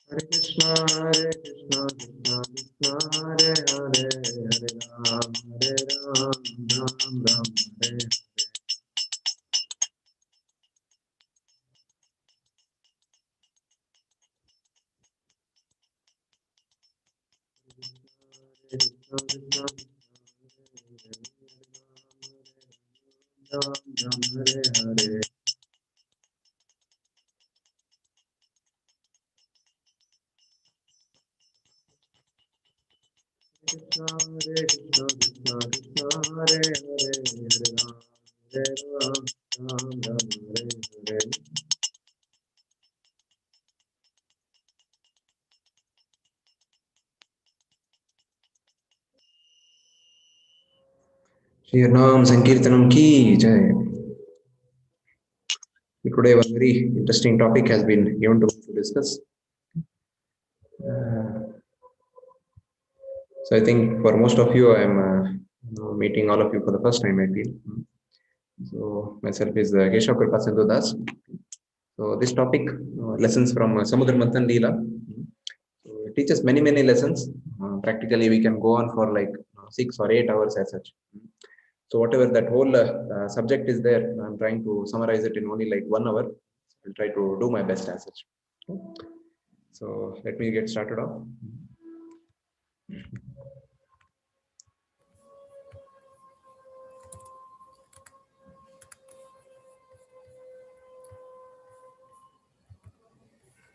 Hare Krishna, Krishna Krishna, Hare Hare, Hare Ram, Ram Ram, Hare Hare. Krishna Krishna, Ram Ram, Hare Hare. Krishna Krishna, Krishna Hare Hare, Hare Ram, Ram Ram, Hare Hare. Shri Ram Sankirtanam ki jai. Today, one very interesting topic has been given to us to discuss. So I think for most of you, I am meeting all of you for the first time, I feel. So myself is Keshav Kripa Sindhu Das. So this topic, lessons from Samudra Manthan Lila. So it teaches many lessons. Practically, we can go on for like 6 or 8 hours as such. So whatever that whole subject is there, I'm trying to summarize it in only like 1 hour. I'll try to do my best as such. So let me get started off.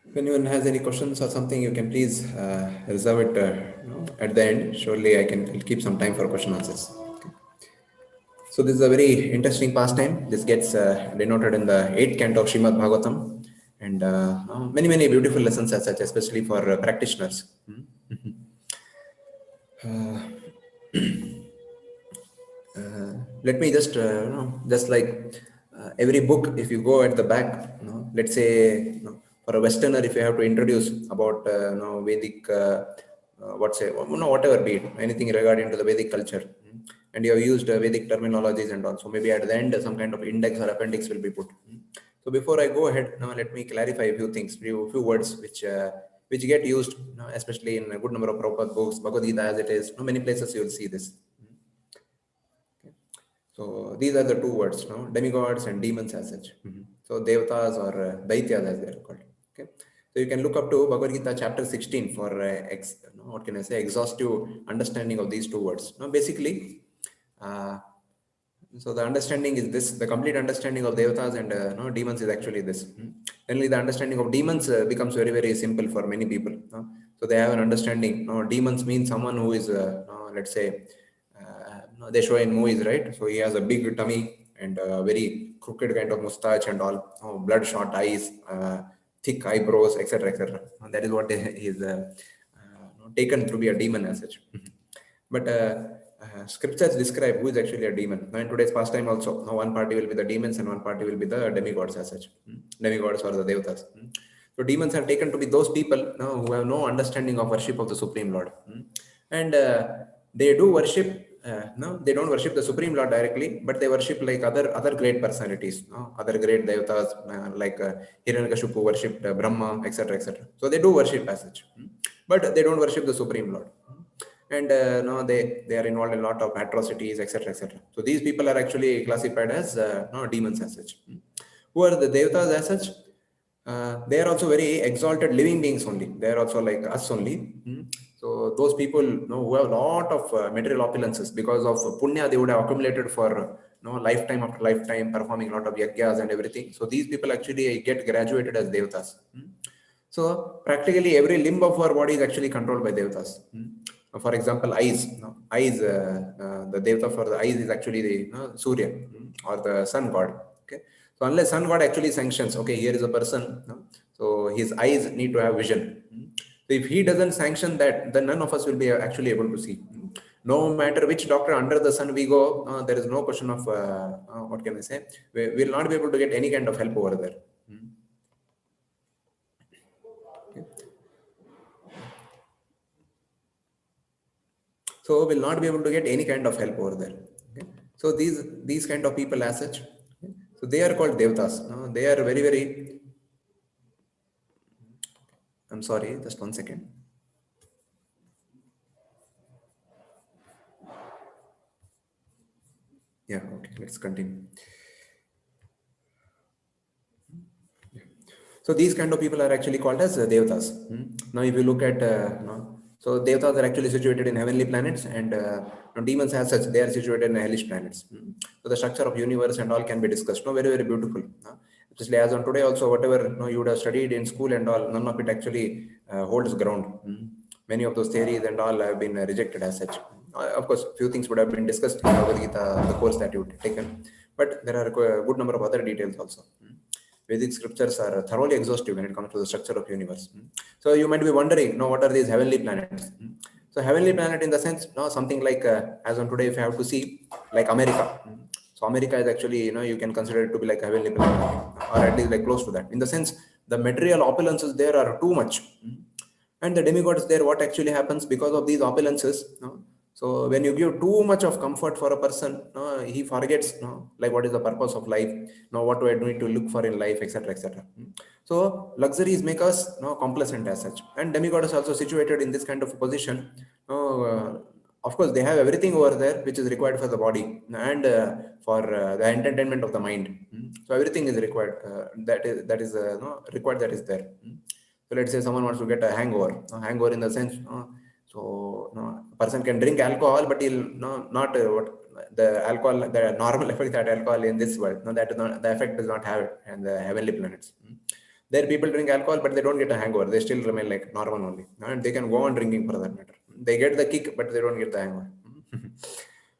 If anyone has any questions or something, you can please reserve it at the end. Surely I'll keep some time for question answers. Okay. So this is a very interesting pastime. This gets denoted in the 8th canto of Srimad Bhagavatam, and many beautiful lessons as such, especially for practitioners. Let me just just like every book, if you go at the back, let's say, for a Westerner, if you have to introduce about Vedic, whatever be it, anything regarding to the Vedic culture, and you have used Vedic terminologies, and also maybe at the end some kind of index or appendix will be put. So before I go ahead, now let me clarify a few things, few words which get used, especially in a good number of Prabhupada books, Bhagavad Gita as it is. Many places you will see this. So these are the two words, demigods and demons as such. So devatas or daityas as they are called. Okay. So you can look up to Bhagavad Gita chapter 16 for what can I say, exhaustive understanding of these two words. Now basically, so the understanding is this: the complete understanding of devatas and demons is actually this. Only the understanding of demons becomes very simple for many people. So they have an understanding. Demons mean someone who is, let's say, they show in movies, right? So he has a big tummy and a very crooked kind of mustache and all, bloodshot eyes, thick eyebrows, etc. That is what he is taken to be a demon as such. But scriptures describe who is actually a demon. Now in today's pastime also, one party will be the demons and one party will be the demigods as such. Demigods or the devatas. So demons are taken to be those people who have no understanding of worship of the Supreme Lord. And they do worship, no, they don't worship the Supreme Lord directly, but they worship like other great personalities, other great devatas, like Hiranyakashipu worshipped Brahma, etc. So they do worship as such, but they don't worship the Supreme Lord. And no, they are involved in a lot of atrocities, etc. So these people are actually classified as demons as such. Who are the devatas as such? They are also very exalted living beings only. They are also like us only. So those people, who have a lot of material opulences because of punya they would have accumulated for lifetime after lifetime, performing a lot of yagyas and everything. So these people actually get graduated as devatas. So practically every limb of our body is actually controlled by devatas. For example, eyes. Eyes. The devata for the eyes is actually the Surya, or the sun god. Okay. So unless sun god actually sanctions, okay, here is a person, so his eyes need to have vision. So if he doesn't sanction that, then none of us will be actually able to see. No matter which doctor under the sun we go, there is no question of what can I say? We will not be able to get any kind of help over there. So we'll not be able to get any kind of help over there. Okay? So these kind of people as such, okay? So they are called devatas. They are very I'm sorry, just 1 second. Yeah, okay, let's continue. So these kind of people are actually called as devatas. Now, if you look at, so devatas are actually situated in heavenly planets, and demons as such, they are situated in hellish planets. So the structure of universe and all can be discussed. No, very very beautiful. Especially as on today, also whatever you would have studied in school and all, none of it actually holds ground. Many of those theories and all have been rejected as such. Of course, few things would have been discussed in Bhagavad Gita, the course that you would taken, but there are a good number of other details also. Vedic scriptures are thoroughly exhaustive when it comes to the structure of universe. So you might be wondering, what are these heavenly planets? So heavenly planet in the sense, something like as on today, if you have to see, like America. So America is actually, you can consider it to be like a heavenly planet, or at least like close to that. In the sense, the material opulences there are too much. And the demigods there, what actually happens because of these opulences? So when you give too much of comfort for a person, he forgets, like what is the purpose of life? What do I need to look for in life, etc., etc. So luxuries make us complacent as such. And demigod is also situated in this kind of position. Of course, they have everything over there which is required for the body and for the entertainment of the mind. So everything is required. That is required. That is there. So let's say someone wants to get a hangover. Hangover in the sense, a person can drink alcohol, but he'll not what the alcohol, the normal effect that alcohol in this world. No, that is not the effect does not have it in the heavenly planets. There, people drink alcohol, but they don't get a hangover. They still remain like normal only, and they can go on drinking for that matter. They get the kick, but they don't get the hangover.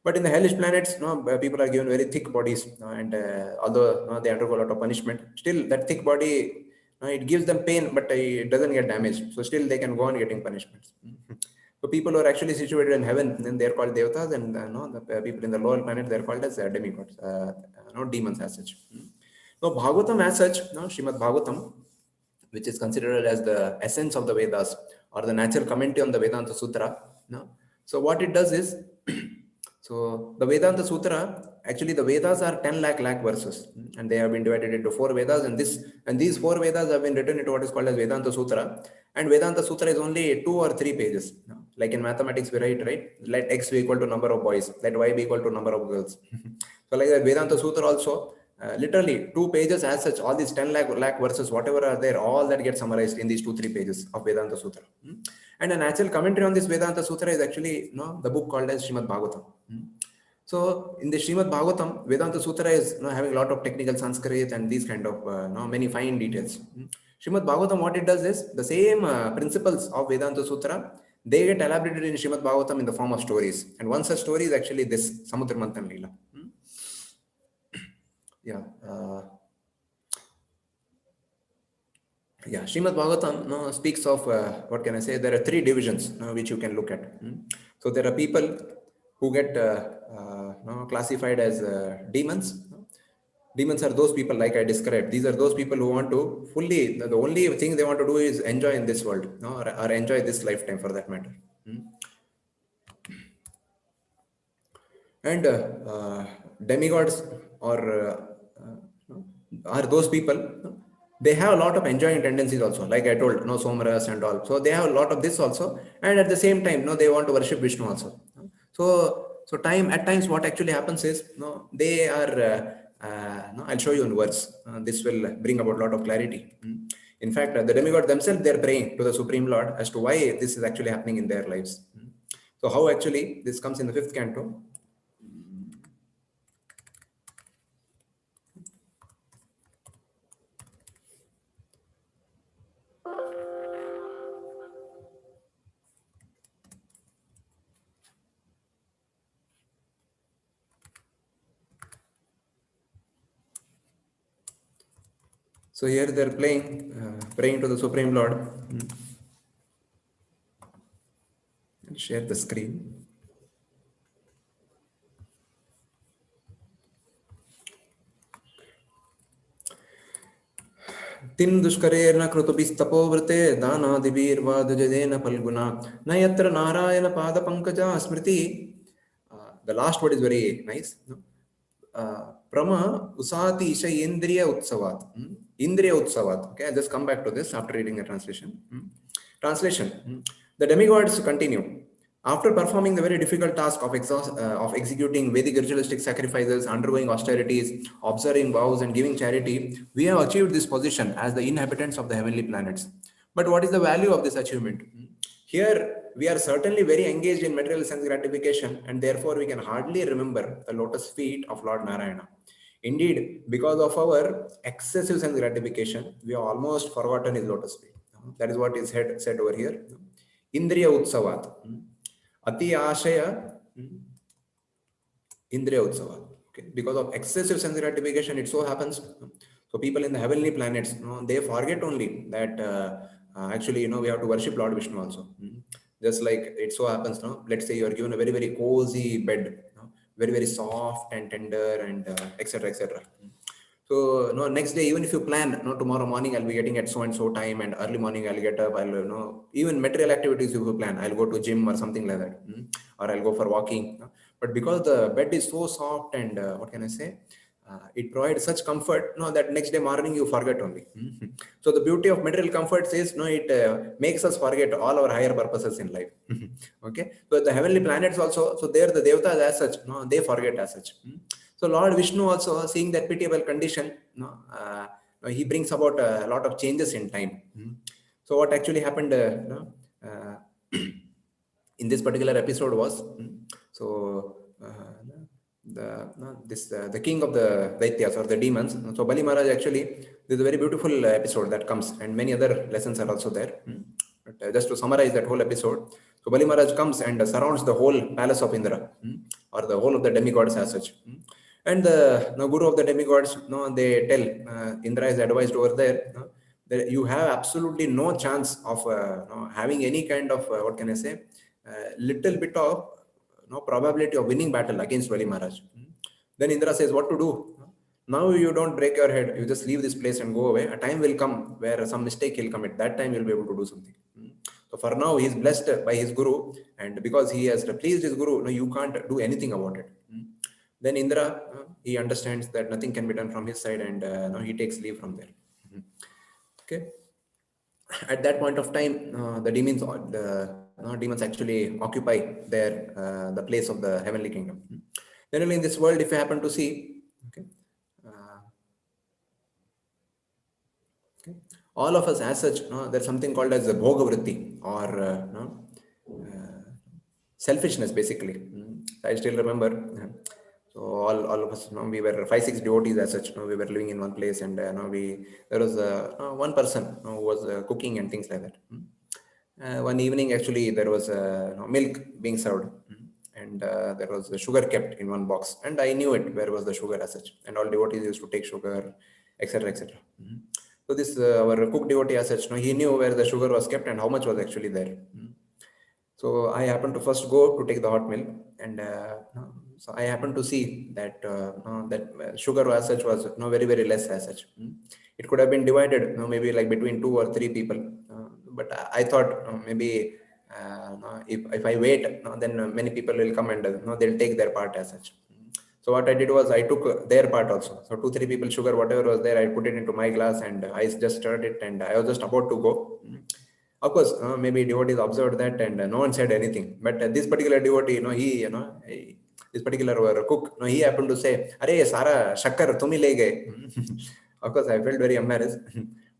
But in the hellish planets, people are given very thick bodies, and although they undergo a lot of punishment, still that thick body, it gives them pain, but it doesn't get damaged. So still they can go on getting punishments. So people who are actually situated in heaven, then they are called devatas, and the people in the lower planet, they are called as demigods, demons as such. So Bhagavatam as such, Srimad Bhagavatam, which is considered as the essence of the Vedas or the natural commentary on the Vedanta Sutra. So what it does is, so the Vedanta Sutra, actually the Vedas are 10 lakh verses, and they have been divided into 4 Vedas, and these 4 Vedas have been written into what is called as Vedanta Sutra. And Vedanta Sutra is only 2 or 3 pages. Like in mathematics, we write, right? Let x be equal to number of boys, let y be equal to number of girls. So like that Vedanta Sutra also, literally 2 pages as such, all these 10 lakh verses, whatever are there, all that gets summarized in these 2-3 pages of Vedanta Sutra. And a natural commentary on this Vedanta Sutra is actually the book called as Srimad Bhagavatam. So in the Srimad Bhagavatam, Vedanta Sutra is having a lot of technical Sanskrit and these kind of many fine details. Srimad Bhagavatam, what it does is the same principles of Vedanta Sutra, they get elaborated in Srimad Bhagavatam in the form of stories. And one such story is actually this Samudra Manthan Lila. Yeah. Srimad Bhagavatam speaks of, what can I say, there are 3 divisions which you can look at. So there are people who get classified as demons. Demons are those people like I described. These are those people who want to fully, the only thing they want to do is enjoy in this world, or enjoy this lifetime for that matter. And demigods are those people, they have a lot of enjoying tendencies also, like I told, Somras and all. So they have a lot of this also, and at the same time, they want to worship Vishnu also. So at times, what actually happens is, they are, I'll show you in words. This will bring about a lot of clarity. In fact, the demigods themselves, they're praying to the Supreme Lord as to why this is actually happening in their lives. So how actually this comes in the 5th canto. So here they're praying to the Supreme Lord. I'll share the screen. Tim dushkareerna krutubhistapovat danaadivirvadajadena palguna na yatra narayana pada pankaja smriti. The last word is very nice. Prama usati isha indriya utsavat. Indriya Utsavat. Okay, I'll just come back to this after reading the translation. Translation. The demigods continue. After performing the very difficult task of executing Vedic ritualistic sacrifices, undergoing austerities, observing vows, and giving charity, we have achieved this position as the inhabitants of the heavenly planets. But what is the value of this achievement? Here, we are certainly very engaged in material sense gratification, and therefore we can hardly remember the lotus feet of Lord Narayana. Indeed, because of our excessive sense gratification, we have almost forgotten his lotus feet. That is what is said over here. Indriya Utsavat. Ati Ashaya Indriya Utsava. Okay. Because of excessive sense gratification, it so happens. So people in the heavenly planets, they forget only that actually, we have to worship Lord Vishnu also. Just like it so happens, let's say you are given a very, very cozy bed, very, very soft and tender and etc. etc. So no, next day, even if you plan, tomorrow morning I'll be getting at so and so time, and early morning I'll get up. I'll even material activities if you plan, I'll go to gym or something like that, or I'll go for walking. But because the bed is so soft and what can I say, it provides such comfort, that next day morning you forget only. So the beauty of material comforts is, it makes us forget all our higher purposes in life. Okay, so the heavenly planets also, so there the devatas as such, they forget as such. So Lord Vishnu also, seeing that pitiable condition, he brings about a lot of changes in time. So what actually happened uh, in this particular episode was, so the king of the Daityas or the demons. So Bali Maharaj actually, this is a very beautiful episode that comes, and many other lessons are also there. But just to summarize that whole episode, so Bali Maharaj comes and surrounds the whole palace of Indra, or the whole of the demigods as such. And the guru of the demigods, they tell Indra is advised over there, that you have absolutely no chance of having any kind of what can I say, little bit of probability of winning battle against Vali Maharaj. Then Indra says, what to do? Now you don't break your head. You just leave this place and go away. A time will come where some mistake he'll commit. That time you'll be able to do something. So for now, he's blessed by his guru, and because he has pleased his guru, you can't do anything about it. Then Indra, he understands that nothing can be done from his side, and he takes leave from there. Okay. At that point of time, the demons actually occupy the place of the heavenly kingdom. Generally, in this world, if you happen to see, okay, uh, okay, all of us as such, there's something called as the bhoga vritti, or selfishness, basically. I still remember. So all of us, we were 5-6 devotees as such. We were living in one place, and there was one person who was cooking and things like that. One evening, actually, there was milk being served, and there was sugar kept in one box, and I knew it where was the sugar as such, and all devotees used to take sugar, etc., etc. So this our cook devotee as such, he knew where the sugar was kept and how much was actually there. So I happened to first go to take the hot milk, and so I happened to see that sugar as such was very, very less as such. It could have been divided, maybe like between 2 or 3 people, but I thought maybe if I wait, then many people will come and they'll take their part as such. So what I did was I took their part also. So 2-3 people sugar, whatever was there, I put it into my glass, and I just stirred it, and I was just about to go. Of course, maybe devotees observed that, and no one said anything. But this particular devotee, this particular cook, he happened to say, "Arey, Sara shakkar tumi le gaye." Of course, I felt very embarrassed.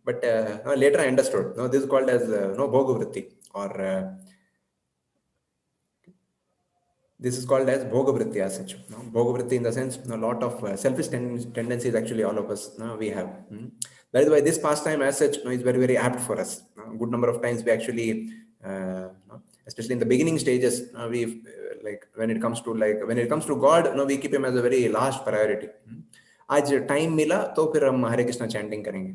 But no, later I understood. No, this is called as no bhoga vritti, or this is called as bhoga vritti as such. No? Bhoga vritti in the sense, a lot of selfish tendencies actually all of us we have. That is why this pastime as such is very, very apt for us. Good number of times we actually, especially in the beginning stages, we like when it comes to God, we keep him as a very last priority. आज time मिला तो फिर हम हरे Krishna chanting करेंगे,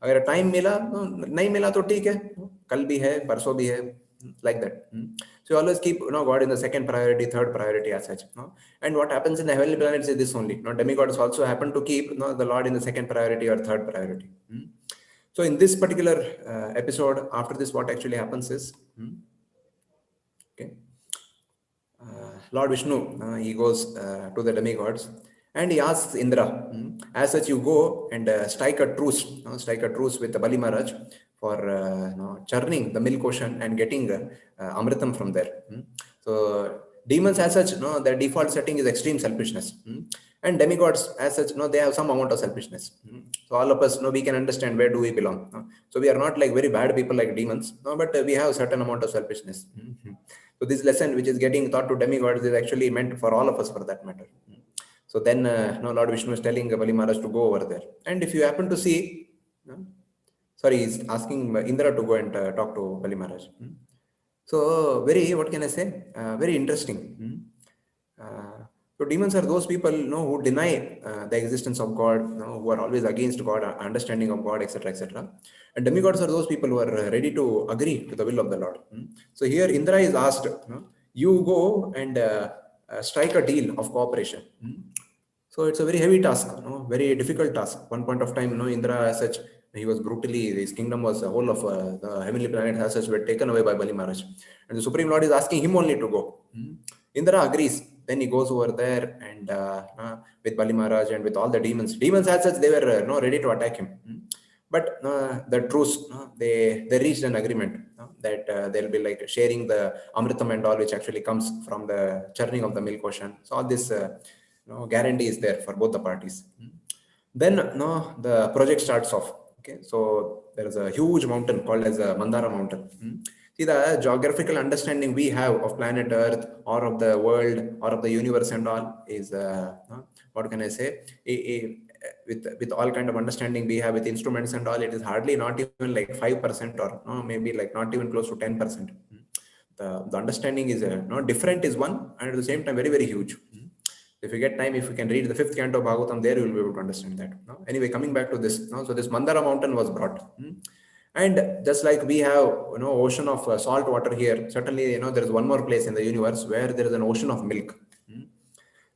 अगर time मिला नहीं मिला तो ठीक है, कल भी है परसों भी है, like that. So you always keep God in the second priority, third priority as such. And what happens in the heavenly planets is this only. Demigods also happen to keep the Lord in the second priority or third priority. So in this particular episode, after this, what actually happens is, okay, Lord Vishnu, he goes to the demigods, And he asks Indra, as such, you go and strike a truce with the Bali Maharaj for churning the milk ocean and getting Amritam from there. So demons as such, their default setting is extreme selfishness. And demigods as such, they have some amount of selfishness. So all of us, we can understand where do we belong. So we are not like very bad people like demons, but we have certain amount of selfishness. So this lesson, which is getting taught to demigods, is actually meant for all of us, for that matter. So then, Lord Vishnu is telling Bali Maharaj to go over there. And if you happen to see, sorry, he's asking Indra to go and talk to Bali Maharaj. So what can I say? Very interesting. So demons are those people, who deny the existence of God, who are always against God, understanding of God, etc., etc. And demigods are those people who are ready to agree to the will of the Lord. So here Indra is asked, you go and strike a deal of cooperation. So it's a very heavy task, very difficult task. One point of time, Indra as such, he was brutally, his kingdom was the whole of the heavenly planets as such were taken away by Bali Maharaj. And the Supreme Lord is asking him only to go. Indra agrees. Then he goes over there and with Bali Maharaj and with all the demons. Demons as such, they were ready to attack him. But the truce, they reached an agreement that they'll be like sharing the Amritam and all, which actually comes from the churning of the milk ocean. So all this guarantee is there for both the parties. Then the project starts off. Okay, so there is a huge mountain called as a Mandara mountain. See, the geographical understanding we have of planet Earth or of the world or of the universe and all is what can I say? With all kind of understanding we have with instruments and all, it is hardly not even like 5% or maybe like not even close to 10%. The understanding is different is one, and at the same time very, very huge. If you get time, if you can read the 5th canto of Bhagavatam, there you will be able to understand that. Anyway, coming back to this, so this Mandara mountain was brought. And just like we have, ocean of salt water here, certainly, there is one more place in the universe where there is an ocean of milk.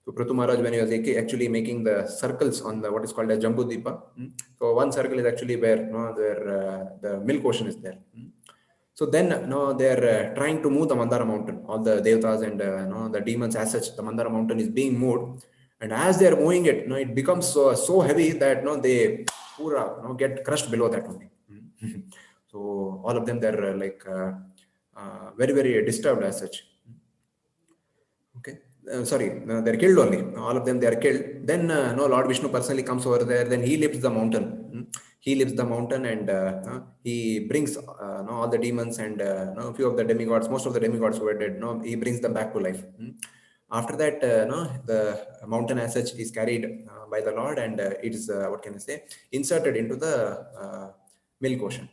So Prithu Maharaj, when he was actually making the circles on the what is called a Jambu Deepa, so one circle is actually where, the milk ocean is there. So then, they're trying to move the Mandara mountain. All the devatas and the demons as such, the Mandara mountain is being moved. And as they're moving it, it becomes so heavy that they get crushed below that only. So all of them, they're like very, very disturbed as such. Okay. They're killed only. All of them, they are killed. Then, Lord Vishnu personally comes over there. Then he lifts the mountain. He lifts the mountain and he brings all the demons and a few of the demigods, most of the demigods who were dead. He brings them back to life. After that, the mountain as such is carried by the Lord, and it is what can I say, inserted into the milk ocean.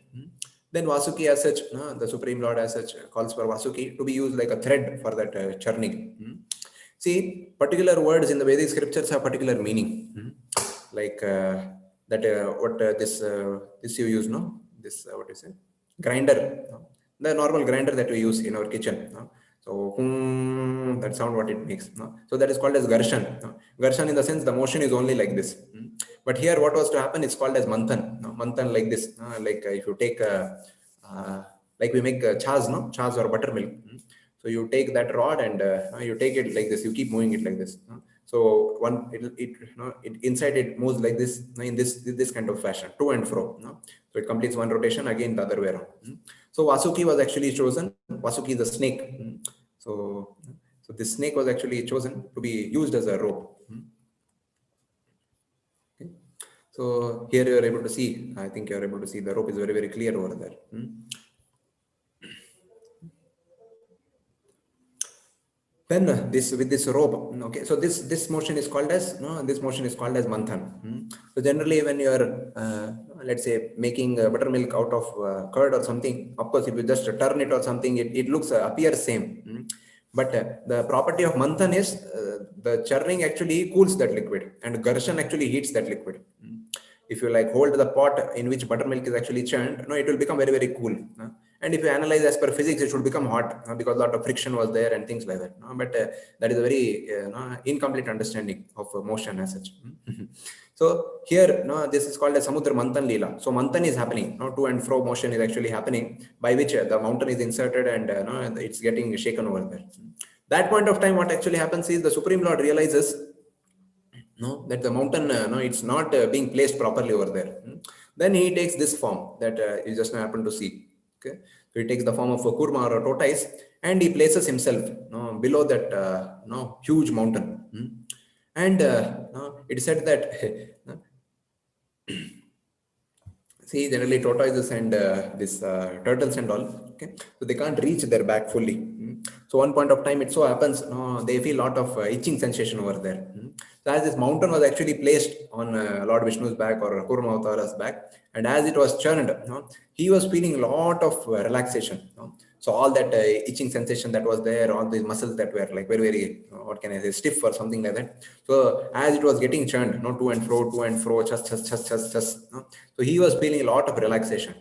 Then Vasuki as such, the Supreme Lord as such calls for Vasuki to be used like a thread for that churning. See, particular words in the Vedic scriptures have particular meaning. Like this you use, this what is it? Grinder, the normal grinder that we use in our kitchen. So that sound what it makes. So that is called as Garshan. Garshan in the sense the motion is only like this. But here what was to happen is called as Manthan. Manthan like this. Like if you take like we make chas, chas or buttermilk. So you take that rod and you take it like this. You keep moving it like this. So it inside it moves like this in this kind of fashion, to and fro. So it completes one rotation, again the other way around. So Vasuki was actually chosen. Vasuki is a snake. So this snake was actually chosen to be used as a rope. Okay. So here you are able to see. I think you are able to see the rope is very, very clear over there. Then with this rope, okay. So this motion is called as Manthan. So generally, when you are let's say making buttermilk out of curd or something, of course, if you just turn it or something, it looks appears same. But the property of Manthan is the churning actually cools that liquid, and Garshan actually heats that liquid. If you like hold the pot in which buttermilk is actually churned, it will become very, very cool. And if you analyze as per physics, it should become hot because a lot of friction was there and things like that. But that is a very incomplete understanding of motion as such. So here, this is called a Samudra Manthan Lila. So Manthan is happening. To and fro motion is actually happening, by which the mountain is inserted and it's getting shaken over there. That point of time, what actually happens is the Supreme Lord realizes no, that the mountain, no, it's not being placed properly over there. Then he takes this form that you just happen to see. Okay, so he takes the form of a kurma or a tortoise, and he places himself, no, below that, no, huge mountain. And no, it said that see, generally tortoises and this turtles and all, okay, so they can't reach their back fully. So one point of time, it so happens, they feel a lot of itching sensation over there. So as this mountain was actually placed on Lord Vishnu's back or Kurma Avtara's back, and as it was churned, he was feeling a lot of relaxation. So all that itching sensation that was there, all these muscles that were like very, very, what can I say, stiff or something like that. So as it was getting churned, to and fro, just. So he was feeling a lot of relaxation.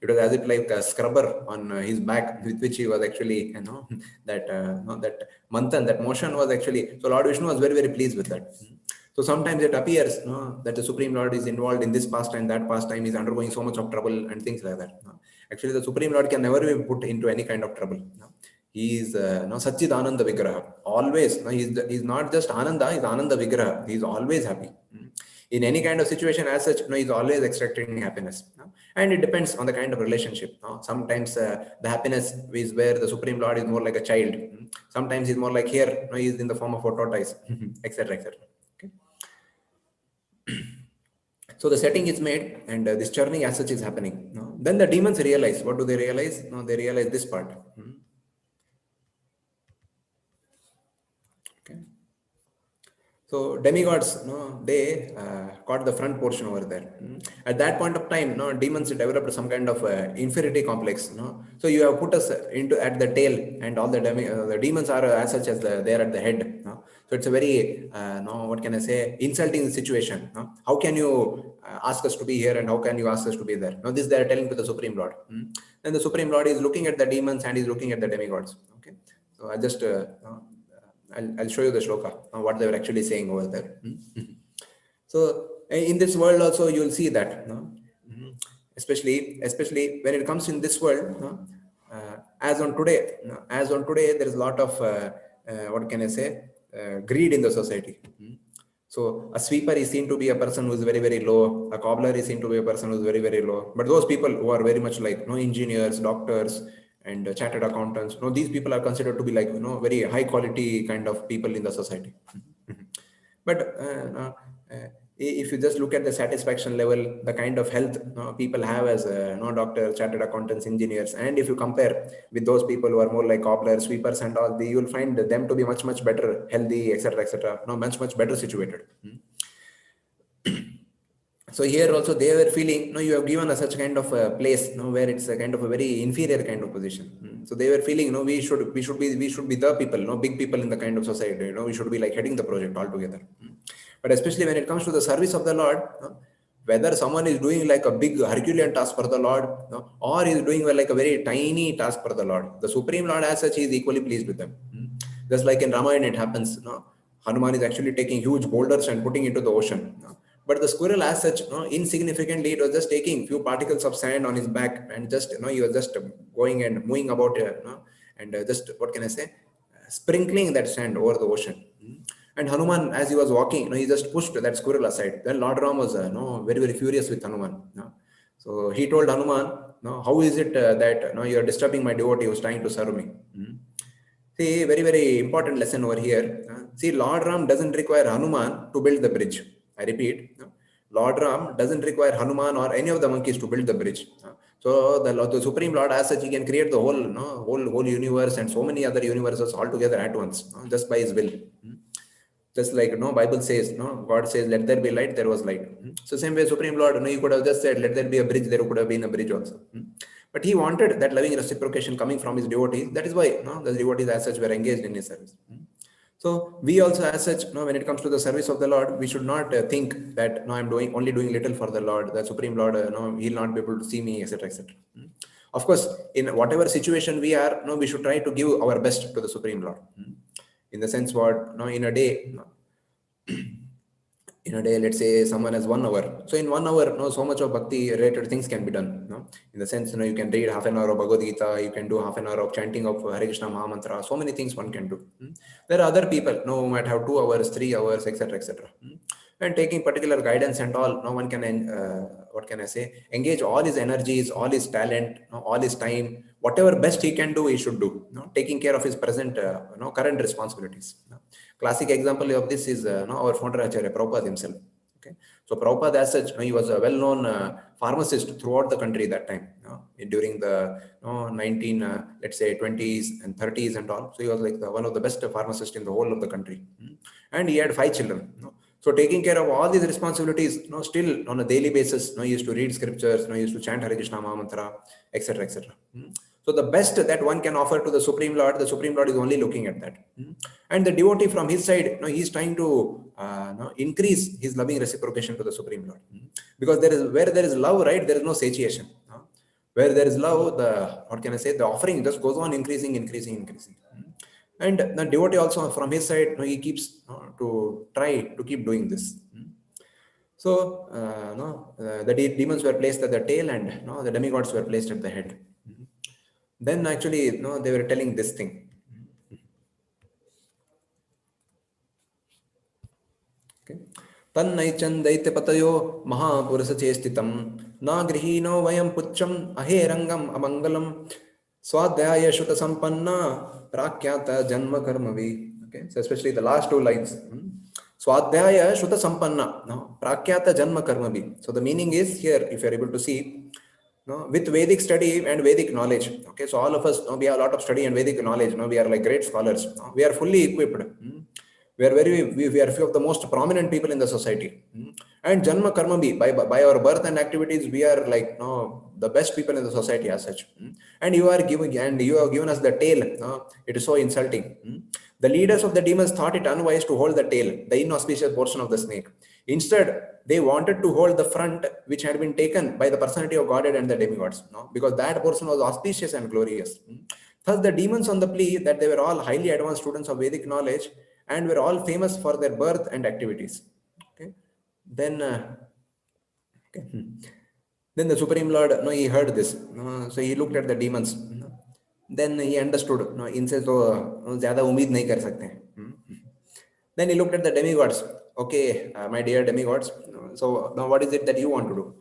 It was as if like a scrubber on his back, with which he was actually, that that Manthan, that motion was actually. So Lord Vishnu was very, very pleased with that. So sometimes it appears that the Supreme Lord is involved in this pastime, that pastime, is undergoing so much of trouble and things like that. Actually, the Supreme Lord can never be put into any kind of trouble. He is Satchid Ananda Vigraha. Always, he's not just Ananda, he's Ananda Vigraha. He's always happy. In any kind of situation as such, he's always extracting happiness. And it depends on the kind of relationship. Sometimes the happiness is where the Supreme Lord is more like a child. Sometimes he's more like here, he's in the form of a tortoise, etc., etc. Okay. So the setting is made, and this churning as such is happening. Then the demons realize. What do they realize? They realize this part. Okay. So demigods, they got the front portion over there. At that point of time, demons developed some kind of inferiority complex. So you have put us into at the tail, and all the demons are as such as they are at the head. So it's a very, what can I say, insulting situation. How can you ask us to be here, and how can you ask us to be there? This they are telling to the Supreme Lord. Then the Supreme Lord is looking at the demons and is looking at the demigods. Okay, so I just. I'll show you the shloka, what they were actually saying over there. So in this world also you will see that, especially when it comes in this world, as on today, there is a lot of what can I say, greed in the society. So a sweeper is seen to be a person who is very, very low. A cobbler is seen to be a person who is very, very low. But those people who are very much like engineers, doctors, and chartered accountants, these people are considered to be like very high quality kind of people in the society. But if you just look at the satisfaction level, the kind of health people have as doctors, chartered accountants, engineers, and if you compare with those people who are more like cobblers, sweepers, and all, you will find them to be much, much better, healthy, etc., etc., much, much better situated. So here also they were feeling, you have given us such kind of a place, where it's a kind of a very inferior kind of position. So they were feeling, we should be the people, big people in the kind of society. We should be like heading the project altogether. But especially when it comes to the service of the Lord, whether someone is doing like a big Herculean task for the Lord, or is doing like a very tiny task for the Lord, the Supreme Lord as such is equally pleased with them. Just like in Ramayana it happens, Hanuman is actually taking huge boulders and putting into the ocean. But the squirrel as such, insignificantly, it was just taking few particles of sand on his back, and just, he was just going and moving about, and just, what can I say, sprinkling that sand over the ocean. And Hanuman, as he was walking, he just pushed that squirrel aside. Then Lord Ram was very, very furious with Hanuman. So he told Hanuman, how is it that you are disturbing my devotee who is trying to serve me? See, very, very important lesson over here. See, Lord Ram doesn't require Hanuman to build the bridge. I repeat, Lord Ram doesn't require Hanuman or any of the monkeys to build the bridge. So the Supreme Lord as such, he can create the whole universe and so many other universes all together at once, just by his will. Just like Bible says, God says, let there be light, there was light. So same way Supreme Lord, he could have just said, let there be a bridge, there could have been a bridge also. But he wanted that loving reciprocation coming from his devotees. That is why the devotees as such were engaged in his service. So we also as such, when it comes to the service of the Lord, we should not think that I'm only doing little for the Lord, the Supreme Lord, he'll not be able to see me, etc., etc. Of course, in whatever situation we are, we should try to give our best to the Supreme Lord. In the sense what, in a day, in a day, let's say someone has 1 hour, so in 1 hour, so much of bhakti related things can be done, in the sense, you can read half an hour of Bhagavad Gita, you can do half an hour of chanting of Hare Krishna Maha Mantra, so many things one can do. There are other people, who might have 2 hours, 3 hours, etc., etc. And taking particular guidance and all, no one can, what can I say, engage all his energies, all his talent, all his time, whatever best he can do, he should do, taking care of his present, current responsibilities. Classic example of this is, our founder Acharya Prabhupada himself. Okay, so Prabhupada, as such, he was a well-known pharmacist throughout the country that time, during the 19, let's say 20s and 30s and all. So he was like one of the best pharmacists in the whole of the country, and he had 5 children. So taking care of all these responsibilities, still on a daily basis, he used to read scriptures, he used to chant Hare Krishna Maha Mantra, etc., etc. So the best that one can offer to the Supreme Lord is only looking at that. And the devotee from his side, he is trying to increase his loving reciprocation to the Supreme Lord. Because where there is love, right, there is no satiation. Where there is love, the offering just goes on increasing. And the devotee also from his side, he keeps to try to keep doing this. So, the demons were placed at the tail, and the demigods were placed at the head. Then actually, they were telling this thing. Okay. Tannaicham Daitapatayo Mahapurusachestitam Nagrihino Vayam Pucham Aherangam Amangalam Swadhyaya Shuta Sampanna Prakyata Janma Karmavi. Okay, so especially the last 2 lines. Swadhyaya Shuta Sampanna, Prakyata Janma Karmavi. So the meaning is here, if you're able to see, with Vedic study and Vedic knowledge. Okay, so all of us, we have a lot of study and Vedic knowledge. We are like great scholars. We are fully equipped. We are few of the most prominent people in the society. And Janma Karma by our birth and activities, we are like the best people in the society as such. And you have given us the tail. It is so insulting. The leaders of the demons thought it unwise to hold the tail, the inauspicious portion of the snake. Instead, they wanted to hold the front, which had been taken by the personality of Godhead and the demigods, because that portion was auspicious and glorious. Thus, the demons, on the plea that they were all highly advanced students of Vedic knowledge and were all famous for their birth and activities. Okay, then, then the Supreme Lord, he heard this. So he looked at the demons. Then he understood. इनसे तो ज़्यादा उम्मीद नहीं कर सकते. Then he looked at the demigods. Okay, my dear demigods. So now what is it that you want to do?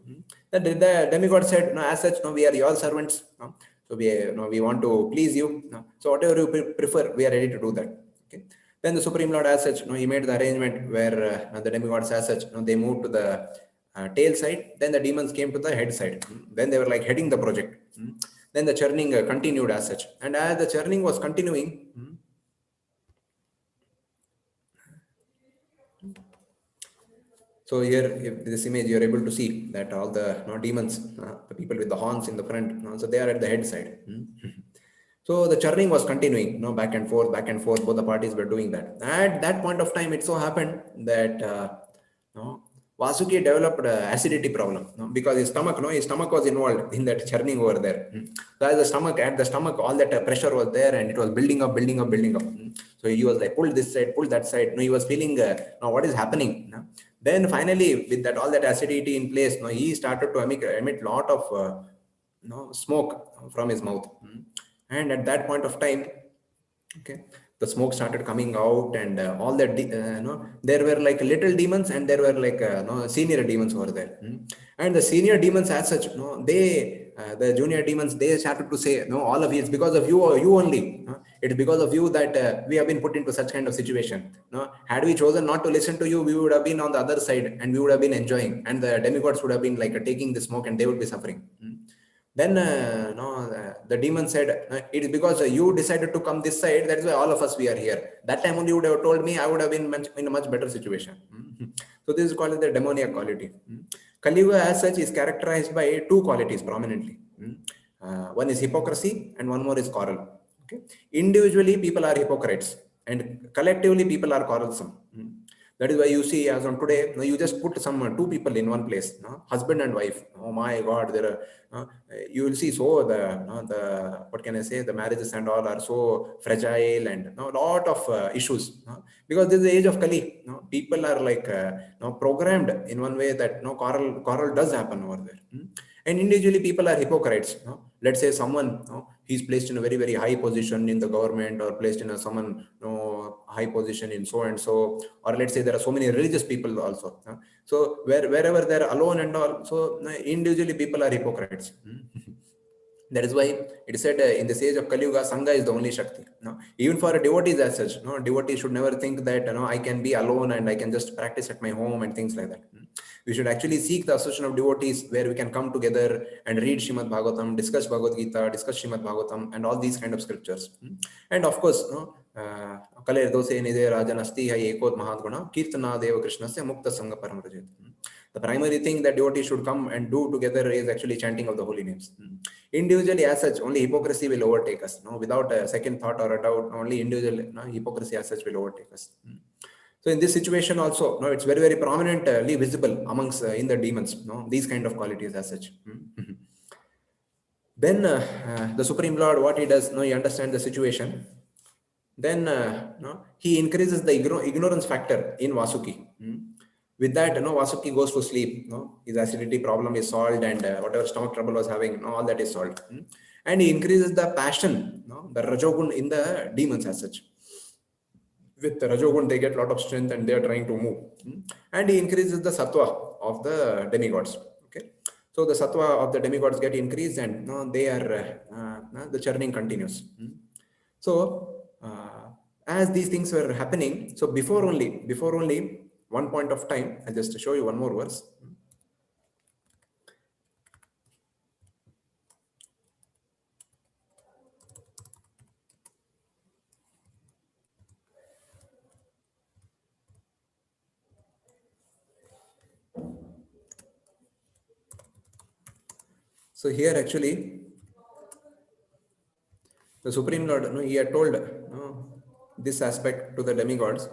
The demigod said, as such, we are your servants. So we want to please you. So whatever you prefer, we are ready to do that. Okay. Then the Supreme Lord, as such, he made the arrangement where the demigods, as such, they moved to the tail side. Then the demons came to the head side. Then they were like heading the project. Then the churning continued as such. And as the churning was continuing, so here, if this image, you are able to see that all the demons, the people with the horns in the front, so they are at the head side. So the churning was continuing, back and forth, both the parties were doing that. At that point of time, it so happened that Vasuki developed an acidity problem, because his stomach was involved in that churning over there. So as at the stomach, all that pressure was there, and it was building up. So he was like, pull this side, pull that side. He was feeling, now what is happening? Then finally, with that all that acidity in place, he started to emit lot of smoke from his mouth. And at that point of time, okay, the smoke started coming out, and all that there were like little demons, and there were like senior demons over there. And the senior demons, as such, the junior demons, they started to say, all of it is because of you only. It's because of you that we have been put into such kind of situation. Had we chosen not to listen to you, we would have been on the other side, and we would have been enjoying, and the demigods would have been like taking the smoke, and they would be suffering. Then the demon said, it is because you decided to come this side, that's why all of us we are here. That time only you would have told me, I would have been in a much better situation. So this is called the demoniac quality. Kali Yuga, as such, is characterized by 2 qualities prominently. One is hypocrisy, and one more is quarrel. Okay? Individually, people are hypocrites, and collectively, people are quarrelsome. That is why you see, as on today, you just put some two people in one place, husband and wife. Oh my God, there are you will see, so the what can I say, the marriages and all are so fragile, and a lot of issues, because this is the age of Kali. People are like programmed in one way that quarrel does happen over there. And individually people are hypocrites. Let's say someone, he's placed in a very very high position in the government, or placed in a someone, high position in so and so, or let's say there are so many religious people also. So wherever they're alone and all, so individually people are hypocrites. That is why it is said, in this age of Kali Yuga, Sangha is the only Shakti. No? Even for a devotees as such, no, devotees should never think that I can be alone and I can just practice at my home and things like that. We should actually seek the association of devotees, where we can come together and read Srimad Bhagavatam, discuss Bhagavad Gita, discuss Srimad Bhagavatam, and all these kind of scriptures. And of course, Kaler dose nide rajanasti hai ekot mahatguna kirtana deva krishnasya mukta sangha paramrajit. The primary thing that devotees should come and do together is actually chanting of the holy names. Individually, as such, only hypocrisy will overtake us. Without a second thought or a doubt, only individual hypocrisy as such will overtake us. So in this situation also, it's very very prominently visible amongst in the demons. These kind of qualities as such. Then the Supreme Lord, what he does, he understands the situation. Then he increases the ignorance factor in Vasuki. With that, Vasuki goes to sleep. His acidity problem is solved, and whatever stomach trouble was having, all that is solved. And he increases the passion, the Rajogun in the demons as such. With the Rajogun, they get a lot of strength and they are trying to move. And he increases the Sattva of the demigods. Okay, so the Sattva of the demigods get increased, and they are the churning continues. So as these things were happening, so before only one point of time, I'll just show you one more verse. So here actually, the Supreme Lord, he had told this aspect to the demigods.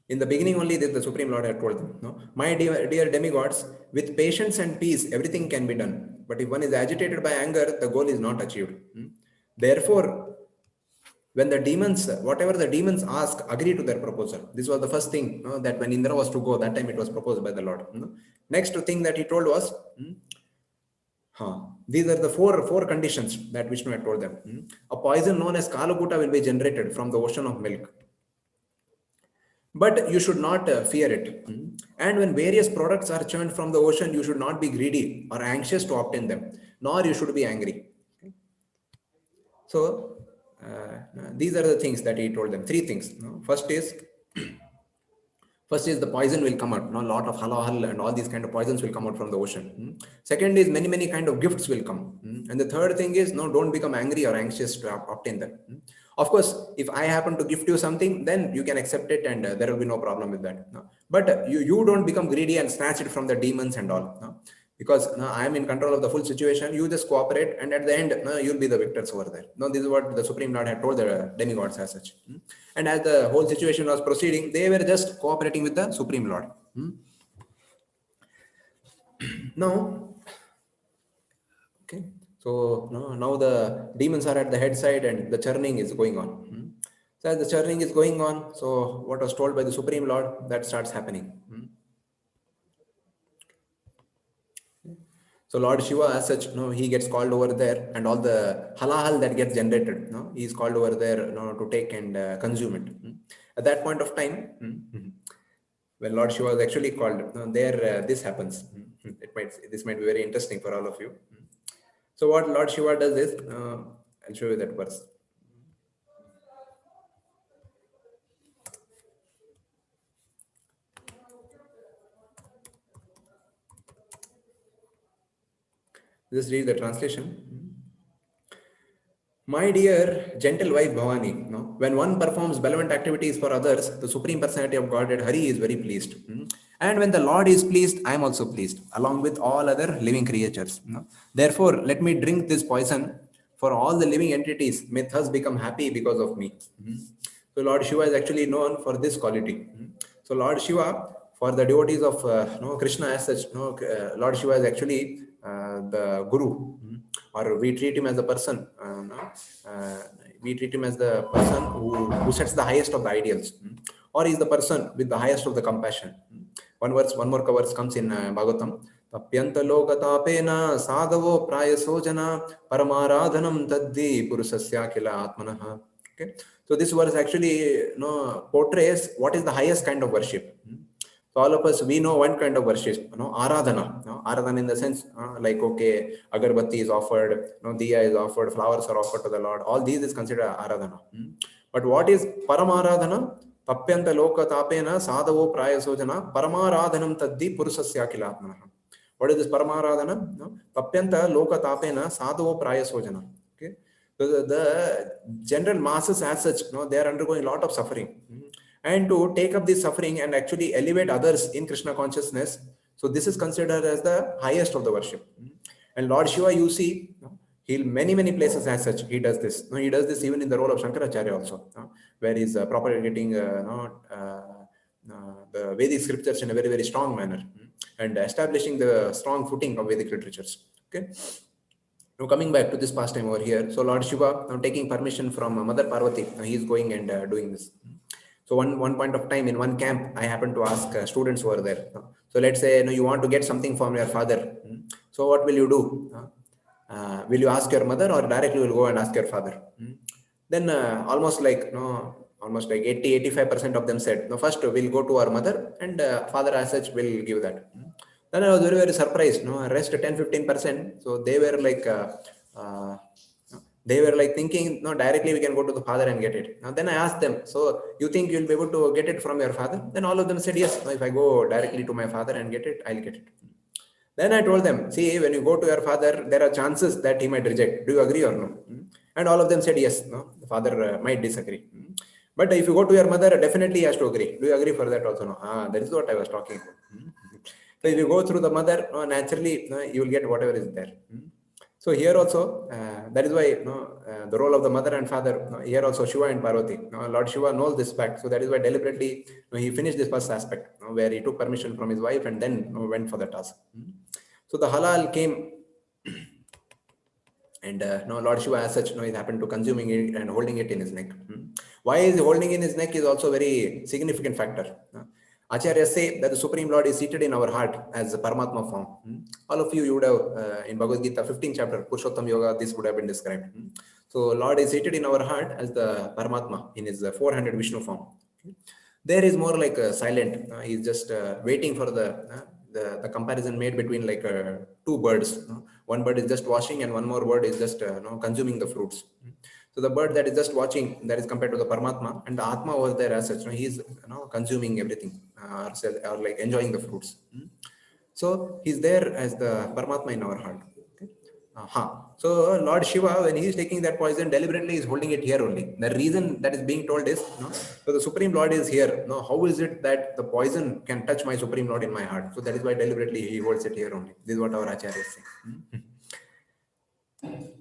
In the beginning only, the Supreme Lord had told them, my dear demigods, with patience and peace, everything can be done. But if one is agitated by anger, the goal is not achieved. Therefore, when the demons, whatever the demons ask, agree to their proposal. This was the first thing, that when Indra was to go, that time it was proposed by the Lord. Next thing that he told was, these are the four conditions that Vishnu had told them. A poison known as Kalakuta will be generated from the ocean of milk. But you should not fear it. And when various products are churned from the ocean, you should not be greedy or anxious to obtain them, nor you should be angry. So these are the things that he told them. Three things. First is the poison will come out. A lot of halal and all these kind of poisons will come out from the ocean. Second is many kind of gifts will come. And the third thing is, don't become angry or anxious to obtain them. Of course, if I happen to gift you something, then you can accept it, and there will be no problem with that. But you don't become greedy and snatch it from the demons and all. Because I am in control of the full situation. You just cooperate, and at the end, you'll be the victors over there. This is what the Supreme Lord had told the demigods as such. And as the whole situation was proceeding, they were just cooperating with the Supreme Lord. Now, okay. So now the demons are at the head side, and the churning is going on. So as the churning is going on, so what was told by the Supreme Lord, that starts happening. So Lord Shiva as such, he gets called over there, and all the halal that gets generated, he is called over there to take and consume it. At that point of time, when Lord Shiva is actually called, this happens. This might be very interesting for all of you. So what Lord Shiva does is, I'll show you that verse. Just read the translation. My dear gentle wife Bhavani, when one performs benevolent activities for others, the Supreme Personality of Godhead Hari is very pleased. And when the Lord is pleased, I am also pleased, along with all other living creatures. Therefore, let me drink this poison for all the living entities may thus become happy because of me. So Lord Shiva is actually known for this quality. So Lord Shiva, for the devotees of Krishna as such, Lord Shiva is actually the Guru, or we treat him as a person. We treat him as the person who sets the highest of the ideals, or is the person with the highest of the compassion. One more verse comes in Bhagavatam. Tapyanta lokatapena sadhavo prayasojana paramaradhanam taddi purusasya kila atmanaha. Okay, so this verse actually portrays what is the highest kind of worship. So all of us, we know one kind of worship, aradhana. Aradhana in the sense, like, okay, agarbatti is offered, diya is offered, flowers are offered to the Lord. All these is considered aradhana. But what is paramaradhana? Tapyanta loka tapena sadhavo prayasojana paramaradhanam taddi purusasya kilatmanaha. What is this paramaradhana? Tapyanta loka tapena sadhavo prayasojana. Okay. So the general masses as such, they are undergoing a lot of suffering. And to take up this suffering and actually elevate others in Krishna consciousness, so this is considered as the highest of the worship. And Lord Shiva, you see, many places as such, he does this. He does this even in the role of Shankaracharya also, where he's propagating the Vedic scriptures in a very strong manner, and establishing the strong footing of Vedic literatures. Okay. Now coming back to this pastime over here, so Lord Shiva, now taking permission from Mother Parvati, he is going and doing this. So one point of time in one camp, I happened to ask students who were there. So let's say you want to get something from your father. So what will you do? Will you ask your mother, or directly will go and ask your father? Then almost like 80-85% of them said, no, first we'll go to our mother, and father as such will give that. Then I was very surprised. Rest 10-15%. So they were like. They were like thinking, no, directly we can go to the father and get it. Now then I asked them, so you think you'll be able to get it from your father? Then all of them said yes. If I go directly to my father and get it, I'll get it. Then I told them, see, when you go to your father, there are chances that he might reject. Do you agree or no? And all of them said yes. No, the father might disagree. But if you go to your mother, definitely he has to agree. Do you agree for that also? No. That is what I was talking about. So if you go through the mother, naturally you will get whatever is there. So here also, that is why the role of the mother and father, here also Shiva and Parvati. Lord Shiva knows this fact. So that is why deliberately he finished this first aspect, where he took permission from his wife and then went for the task. So the halal came, and Lord Shiva as such, he happened to consuming it and holding it in his neck. Why is he holding in his neck is also a very significant factor. Acharyas say that the Supreme Lord is seated in our heart as a Paramatma form. All of you would have, in Bhagavad Gita 15th chapter, Purushottam Yoga, this would have been described. So Lord is seated in our heart as the Paramatma in his four-handed Vishnu form. There is more like silent. He's just waiting for the comparison made between like two birds. One bird is just watching and one more bird is just consuming the fruits. So the bird that is just watching, that is compared to the Paramatma, and the Atma over there as such, he is consuming everything or like enjoying the fruits. So he's there as the Paramatma in our heart. Okay? So Lord Shiva, when he is taking that poison, deliberately is holding it here only. The reason that is being told is, so the Supreme Lord is here. How is it that the poison can touch my Supreme Lord in my heart? So that is why deliberately he holds it here only. This is what our Acharya is saying.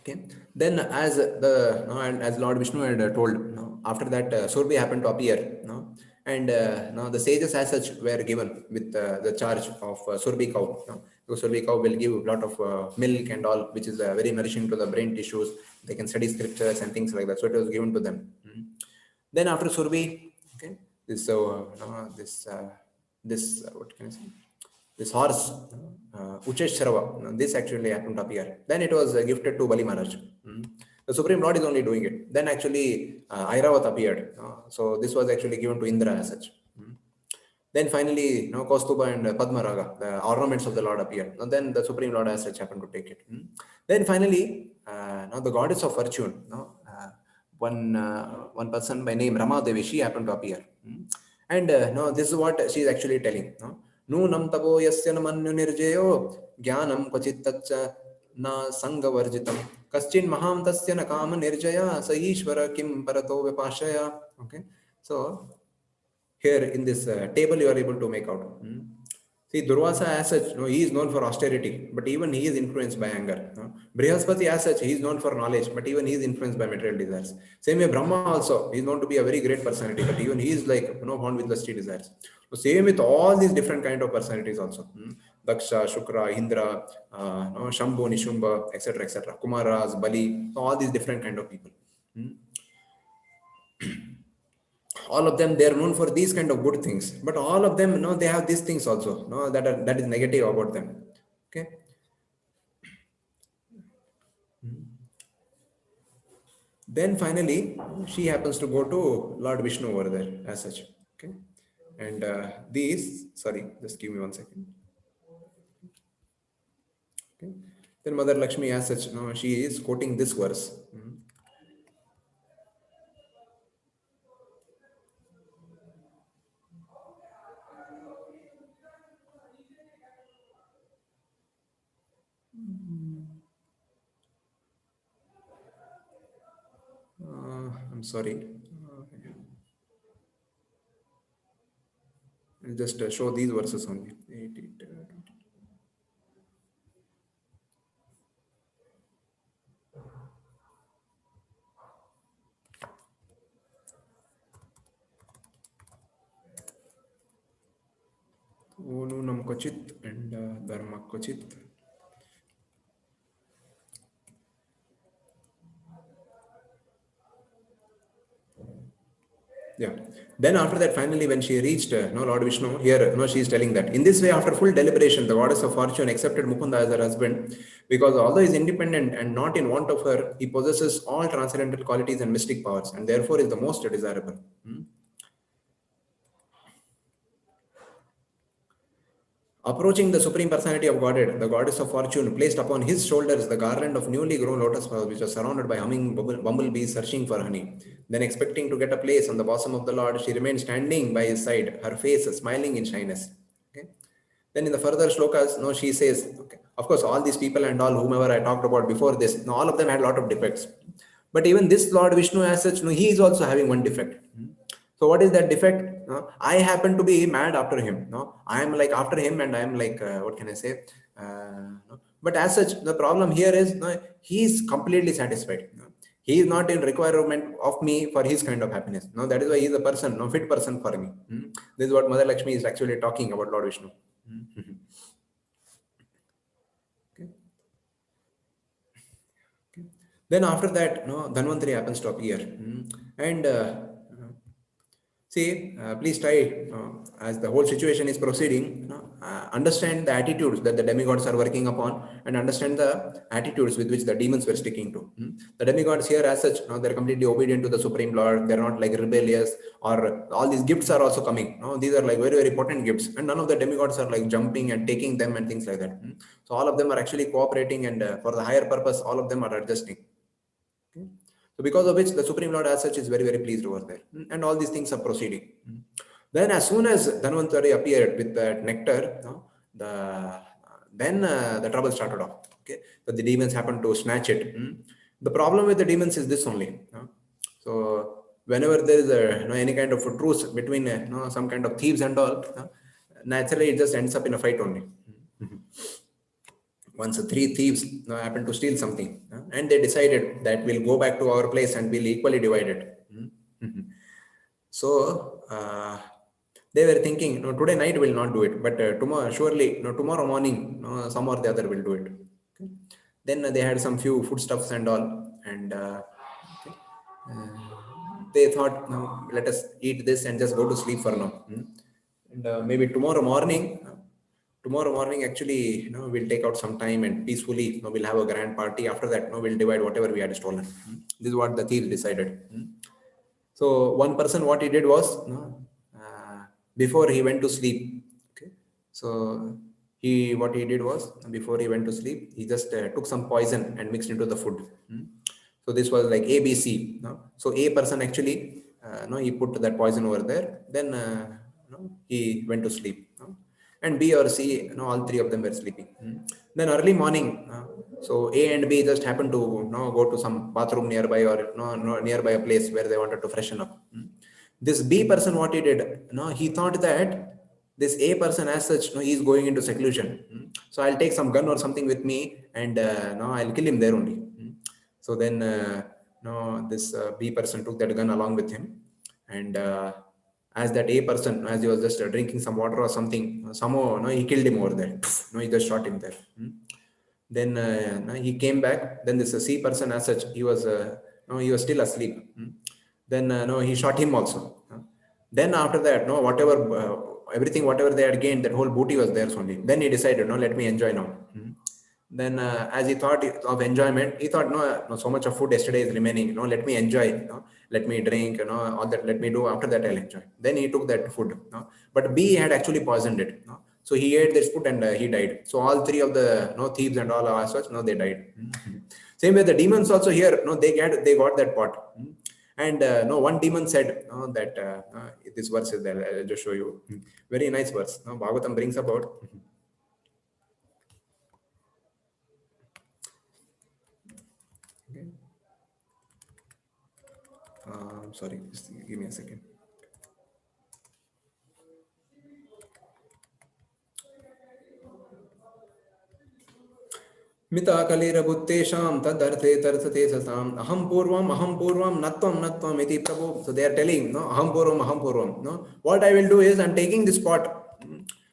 Okay. Then as as Lord Vishnu had told, after that Surbi happened to appear, and the sages as such were given with the charge of Surbi cow. Because Surbi cow will give a lot of milk and all, which is very nourishing to the brain tissues. They can study scriptures and things like that. So it was given to them. Then after Surbi, okay, this what can I say? This horse, Uchesh Sharava, this actually happened to appear. Then it was gifted to Bali Maharaj. The Supreme Lord is only doing it. Then actually Airavat appeared. So this was actually given to Indra as such. Then finally, Kaustuba and Padma Raga, the ornaments of the Lord appeared. And then the Supreme Lord as such happened to take it. Then finally, now the goddess of fortune, one person by name Rama Devi, she happened to appear. And this is what she is actually telling. Nunam tabo yasya namanyu nirjayo jnanam kvachitacha na sangavarjitam kaschin maham tasya na kama nirjaya sa ishvara kim parato vipashaya. Okay, so here in this table you are able to make out. See, Durvasa as such, he is known for austerity, but even he is influenced by anger. Brihaspati as such, he is known for knowledge, but even he is influenced by material desires. Same way, Brahma also, he is known to be a very great personality, but even he is like, born with lusty desires. So same with all these different kind of personalities also. Daksha, Shukra, Indra, Shambhu, Nishumba, etc., etc. Kumaras, Bali, so all these different kind of people. Hmm. All of them, they are known for these kind of good things, but all of them, they have these things also, that is negative about them. Okay. Then finally she happens to go to Lord Vishnu over there as such. Okay. And these, sorry, just give me 1 second. Okay. Then Mother Lakshmi as such, she is quoting this verse. I'm sorry. I'll just show these verses only. 8, 8, Onunam Kochit and Dharma Kochit. Yeah. Then after that, finally, when she reached Lord Vishnu, here, she is telling that in this way, after full deliberation, the goddess of fortune accepted Mukunda as her husband because although he is independent and not in want of her, he possesses all transcendental qualities and mystic powers, and therefore is the most desirable. Approaching the Supreme Personality of Godhead, the Goddess of Fortune placed upon his shoulders the garland of newly grown lotus flowers, which was surrounded by humming bumblebees searching for honey. Then, expecting to get a place on the bosom of the Lord, she remained standing by his side, her face smiling in shyness. Okay. Then, in the further shlokas, she says, okay, of course, all these people and all whomever I talked about before this, all of them had a lot of defects. But even this Lord Vishnu, as such, he is also having one defect. So what is that defect? I happen to be mad after him. I am like after him, and I am like what can I say? But as such, the problem here is he is completely satisfied. He is not in requirement of me for his kind of happiness. No, that is why he is a person, no fit person for me. This is what Mother Lakshmi is actually talking about Lord Vishnu. Okay. Okay. Then after that, Dhanvantari happens to appear, and see, please try, as the whole situation is proceeding, understand the attitudes that the demigods are working upon and understand the attitudes with which the demons were sticking to. The demigods here, as such, they're completely obedient to the Supreme Lord. They're not like rebellious, or all these gifts are also coming. These are like very, very potent gifts, and none of the demigods are like jumping and taking them and things like that. So all of them are actually cooperating, and for the higher purpose, all of them are adjusting. Okay. So because of which the Supreme Lord as such is very, very pleased over there. And all these things are proceeding. Then as soon as Dhanvantari appeared with that nectar, then the trouble started off. Okay. So the demons happened to snatch it. The problem with the demons is this only. So whenever there is any kind of a truce between some kind of thieves and all, naturally it just ends up in a fight only. Once three thieves happened to steal something, and they decided that we'll go back to our place and we'll equally divide it. So they were thinking, no, today night will not do it, but tomorrow, surely, tomorrow morning, some or the other will do it. Okay. Then they had some few foodstuffs and all, and okay. They thought, no, let us eat this and just go to sleep for now. And maybe tomorrow morning actually, we'll take out some time and peacefully, we'll have a grand party. After that, we'll divide whatever we had stolen. This is what the thief decided. So one person, what he did was, before he went to sleep, okay. So what he did was, before he went to sleep, he just took some poison and mixed into the food. So this was like ABC. So A person actually, he put that poison over there. Then he went to sleep. And B or C, all three of them were sleeping. Then early morning, so A and B just happened to go to some bathroom nearby, or nearby a place where they wanted to freshen up. This B person, what he did, he thought that this A person as such, he is going into seclusion. So I'll take some gun or something with me, and I'll kill him there only. So then this B person took that gun along with him, and as that A person, as he was just drinking some water or something, somehow he killed him over there. He just shot him there. Then he came back. Then this C person as such, he was still asleep. Then no, he shot him also. Then after that, no, whatever everything, whatever they had gained, that whole booty was theirs only. Then he decided, no, let me enjoy now. Then as he thought of enjoyment, he thought, no, so much of food yesterday is remaining. No, let me enjoy. Let me drink. All that. Let me do. After that, I'll enjoy. Then he took that food. But B had actually poisoned it. So he ate this food and he died. So all three of the thieves and all as such, they died. Same way the demons also here, they got that pot. And one demon said that this verse is there. I'll just show you. Very nice verse. Bhagavatam brings about. Okay. Sorry, just give me a second. मिता कलिरबुत्तेषां तदर्थे तर्थते सताम् अहं पूर्वं नत्वम् इति प्रभु. So they are telling, aham purvam. What I will do is I'm taking this pot.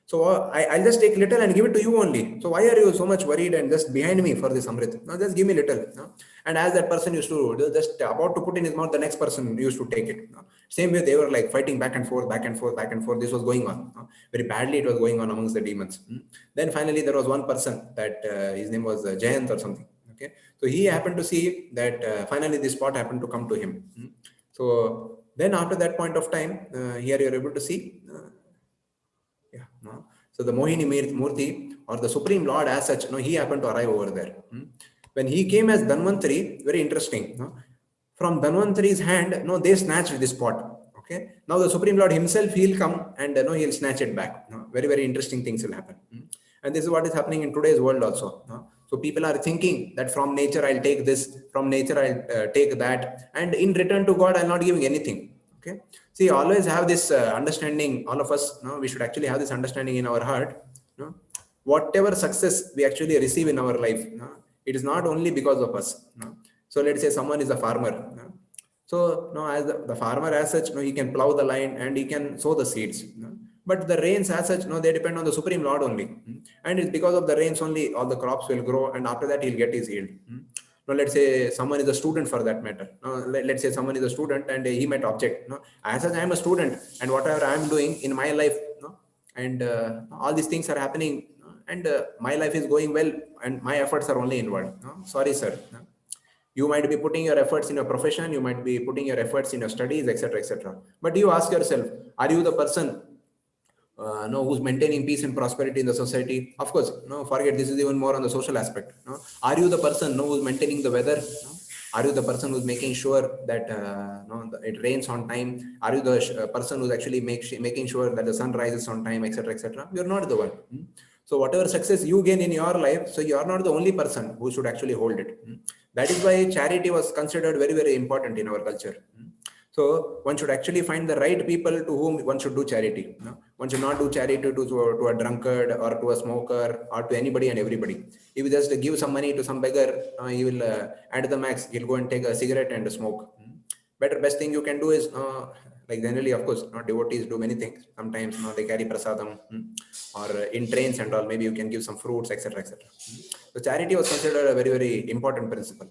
So I'll just take little and give it to you only. So why are you so much worried and just behind me for this Amrit? No, just give me little. And as that person used to just about to put in his mouth, the next person used to take it. Same way they were like fighting back and forth. This was going on. Very badly it was going on amongst the demons. Then finally there was one person that his name was Jayant or something. Okay, so he happened to see that finally this pot happened to come to him. So then after that point of time, here you are able to see. So the Mohini Murti or the Supreme Lord as such, he happened to arrive over there. When he came as Dhanvantari, very interesting. From Dhanvantari's hand, they snatched this pot. Okay. Now the Supreme Lord himself, he'll come and he'll snatch it back. Very, very interesting things will happen. And this is what is happening in today's world also. So people are thinking that from nature I'll take this, from nature I'll take that, and in return to God I'll not giving anything. Okay. See, always have this understanding. All of us, we should actually have this understanding in our heart. Whatever success we actually receive in our life, it is not only because of us. So let's say someone is a farmer. So as the farmer as such, he can plow the land and he can sow the seeds. But the rains as such, they depend on the Supreme Lord only. And it's because of the rains only all the crops will grow, and after that he'll get his yield. Now, let's say someone is a student for that matter. Let's say someone is a student and he might object. As I am a student and whatever I am doing in my life, and all these things are happening, and my life is going well, and my efforts are only inward. Sorry, sir. You might be putting your efforts in your profession, you might be putting your efforts in your studies, etc., etc. But you ask yourself, are you the person who's maintaining peace and prosperity in the society? Of course, forget this is even more on the social aspect. Are you the person who's maintaining the weather? Are you the person who's making sure that it rains on time? Are you the person who's actually making sure that the sun rises on time, etc., etc.? You're not the one. So whatever success you gain in your life, so you are not the only person who should actually hold it. That is why charity was considered very, very important in our culture. So one should actually find the right people to whom one should do charity. One should not do charity to a drunkard or to a smoker or to anybody and everybody. If you just give some money to some beggar, he will at the max, he'll go and take a cigarette and smoke. Best thing you can do is, like generally, of course, devotees do many things. Sometimes they carry prasadam, or in trains and all, maybe you can give some fruits, etc., etc. So charity was considered a very, very important principle.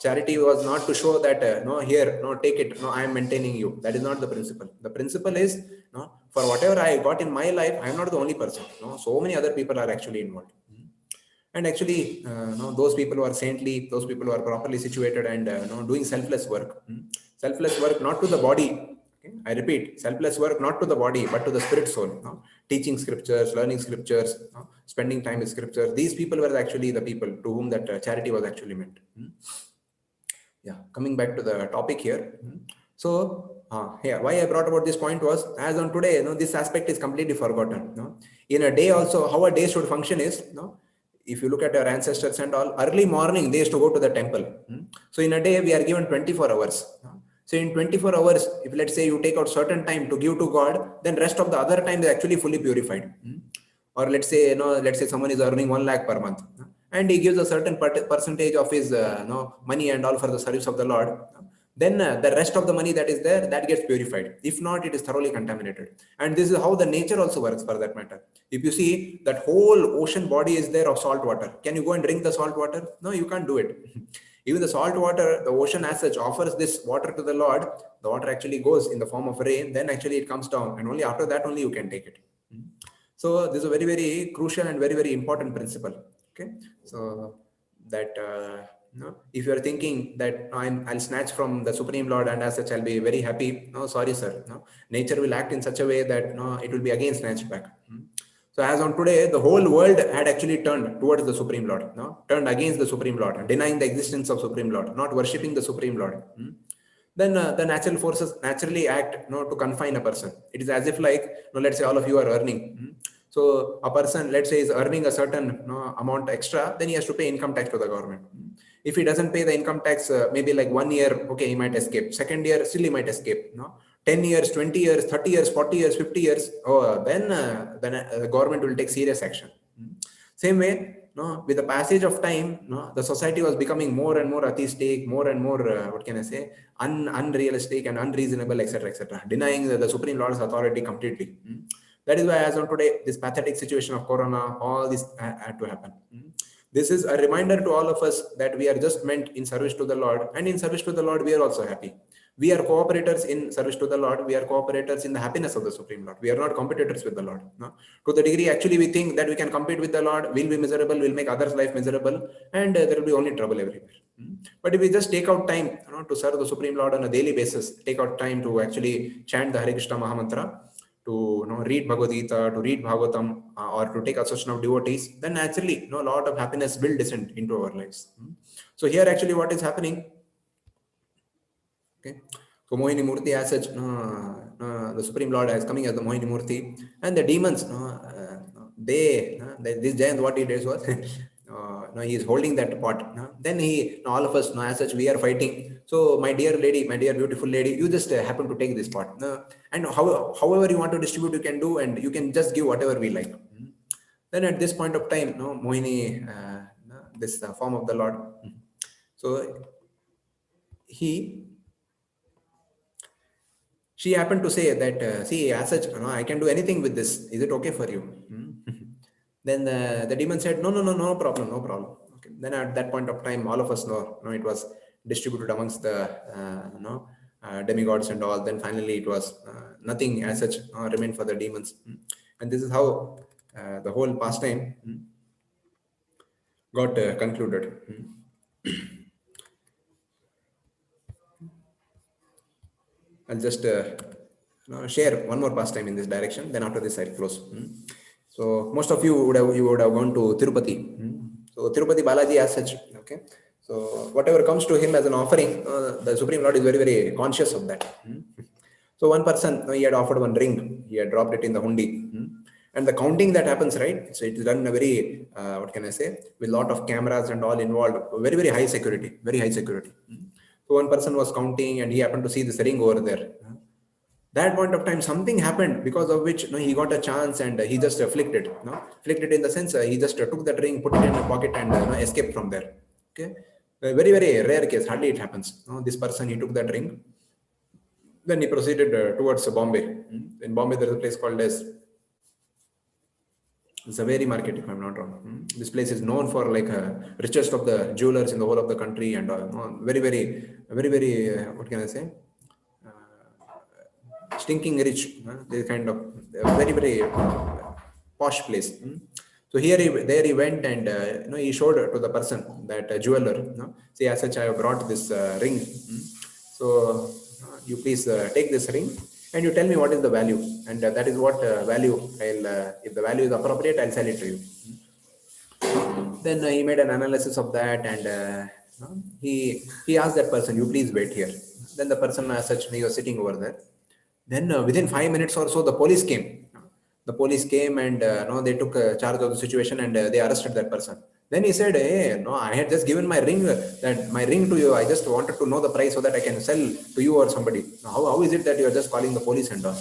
Charity was not to show that, here, take it, I am maintaining you. That is not the principle. The principle is, for whatever I got in my life, I am not the only person. So many other people are actually involved. And actually, those people who are saintly, those people who are properly situated and doing selfless work. Selfless work not to the body. I repeat, selfless work not to the body, but to the spirit soul. Teaching scriptures, learning scriptures, spending time with scriptures. These people were actually the people to whom that charity was actually meant. Yeah, coming back to the topic here. So, why I brought about this point was, as on today, this aspect is completely forgotten. In a day also, how a day should function is, if you look at our ancestors and all, early morning, they used to go to the temple. So in a day, we are given 24 hours. So in 24 hours, if let's say you take out certain time to give to God, then rest of the other time is actually fully purified. Or let's say, let's say someone is earning 1 lakh per month, and he gives a certain percentage of his money and all for the service of the Lord. Then the rest of the money that is there, that gets purified. If not, it is thoroughly contaminated. And this is how the nature also works, for that matter. If you see that whole ocean body is there of salt water, can you go and drink the salt water? No, you can't do it. Even the salt water, the ocean as such offers this water to the Lord. The water actually goes in the form of rain, then actually it comes down, and only after that only you can take it. So this is a very, very crucial and very, very important principle. Okay, so that if you are thinking that I'll snatch from the Supreme Lord and as such I'll be very happy, no, sorry sir, no, nature will act in such a way that it will be again snatched back. So as on today, the whole world had actually turned towards the Supreme Lord, turned against the Supreme Lord, denying the existence of Supreme Lord, not worshipping the Supreme Lord. Then the natural forces naturally act to confine a person. It is as if like, let's say all of you are earning. So a person, let's say, is earning a certain amount extra, then he has to pay income tax to the government. If he doesn't pay the income tax, maybe like 1 year, okay, he might escape. Second year, still he might escape. 10 years, 20 years, 30 years, 40 years, 50 years, then the government will take serious action. Same way, with the passage of time, the society was becoming more and more atheistic, more and more, what can I say, unrealistic and unreasonable, etc., etc., denying the Supreme Lord's authority completely. That is why, as on today, this pathetic situation of Corona, all this had to happen. This is a reminder to all of us that we are just meant in service to the Lord, and in service to the Lord, we are also happy. We are cooperators in service to the Lord. We are cooperators in the happiness of the Supreme Lord. We are not competitors with the Lord. To the degree actually we think that we can compete with the Lord, we'll be miserable, we'll make others' life miserable, and there will be only trouble everywhere. But if we just take out time to serve the Supreme Lord on a daily basis, take out time to actually chant the Hare Krishna Mahamantra, to read Bhagavad Gita, to read Bhagavatam, or to take association of devotees, then naturally a lot of happiness will descend into our lives. So here actually what is happening, okay, so Mohini Murti as such, the Supreme Lord is coming as the Mohini Murti, and the demons, this giant, what he did was, he is holding that pot. Then all of us, as such, we are fighting. So my dear lady, my dear beautiful lady, you just happen to take this pot. And however you want to distribute, you can do, and you can just give whatever we like. Then at this point of time, Mohini, this form of the Lord. So she happened to say that, see, as such, I can do anything with this. Is it okay for you? Then the demon said, no problem, no problem. Okay. Then at that point of time, all of us know, it was distributed amongst the demigods and all. Then finally it was nothing as such remained for the demons. And this is how the whole pastime got concluded. I'll just share one more pastime in this direction. Then after this, I'll close. So most of you would have gone to Tirupati. So Tirupati Balaji as such. Okay. So whatever comes to him as an offering, the Supreme Lord is very, very conscious of that. So one person, he had offered one ring. He had dropped it in the hundi. And the counting that happens, right? So it is done in a very, what can I say, with a lot of cameras and all involved. Very, very high security. Very high security. So one person was counting and he happened to see this ring over there. That point of time, something happened because of which he got a chance and he just flicked it. Flicked it in the sense he just took that ring, put it in a pocket and escaped from there. Okay, a very, very rare case. Hardly it happens. This person, he took that ring. Then he proceeded towards Bombay. In Bombay, there is a place called as Zaveri Market, if I'm not wrong. This place is known for like richest of the jewelers in the whole of the country and very, very, very, very, what can I say? Stinking rich. This kind of very, very posh place. So there he went and he showed to the person, that jeweler. See, as such, I have brought this ring. So you please take this ring and you tell me what is the value, and that is what value I'll. If the value is appropriate, I'll sell it to you. Then he made an analysis of that, and he asked that person, "You please wait here." Then the person, as such, he was sitting over there. Then within 5 minutes or so, the police came. The police came and they took charge of the situation and they arrested that person. Then he said, hey, no, I had just given my ring to you. I just wanted to know the price so that I can sell to you or somebody. How is it that you are just calling the police and all?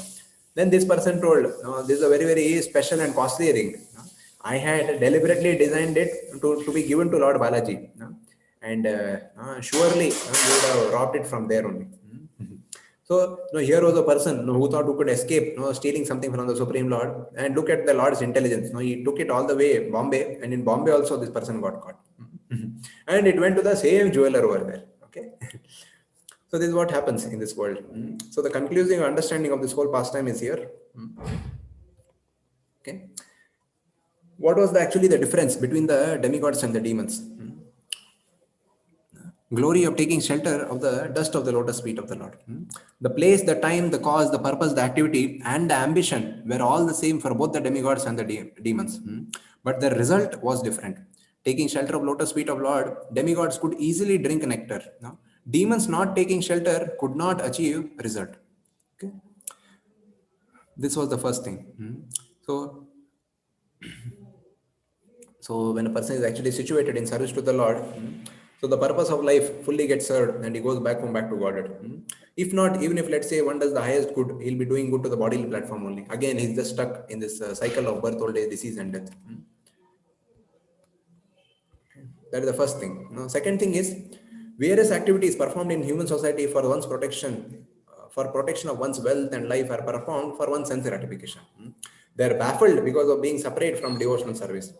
Then this person told, no, this is a very, very special and costly ring. No? I had deliberately designed it to be given to Lord Balaji. No? And surely you would have robbed it from there only. So here was a person who thought who could escape stealing something from the Supreme Lord. And look at the Lord's intelligence. He took it all the way Bombay, and in Bombay also this person got caught. And it went to the same jeweler over there. Okay. So this is what happens in this world. So the conclusive understanding of this whole pastime is here. Okay. What was actually the difference between the demigods and the demons? Glory of taking shelter of the dust of the lotus feet of the Lord. The place, the time, the cause, the purpose, the activity, and the ambition were all the same for both the demigods and the demons. But the result was different. Taking shelter of lotus feet of Lord, demigods could easily drink nectar. No? Demons not taking shelter could not achieve result. Okay? This was the first thing. So when a person is actually situated in service to the Lord, so the purpose of life fully gets served and he goes back to Godhead. If not, even if let's say one does the highest good, he'll be doing good to the bodily platform only. Again, he's just stuck in this cycle of birth, old age, disease, and death. That is the first thing. Second thing is various activities performed in human society for one's protection, for protection of one's wealth and life are performed for one's sense gratification. They are baffled because of being separate from devotional service.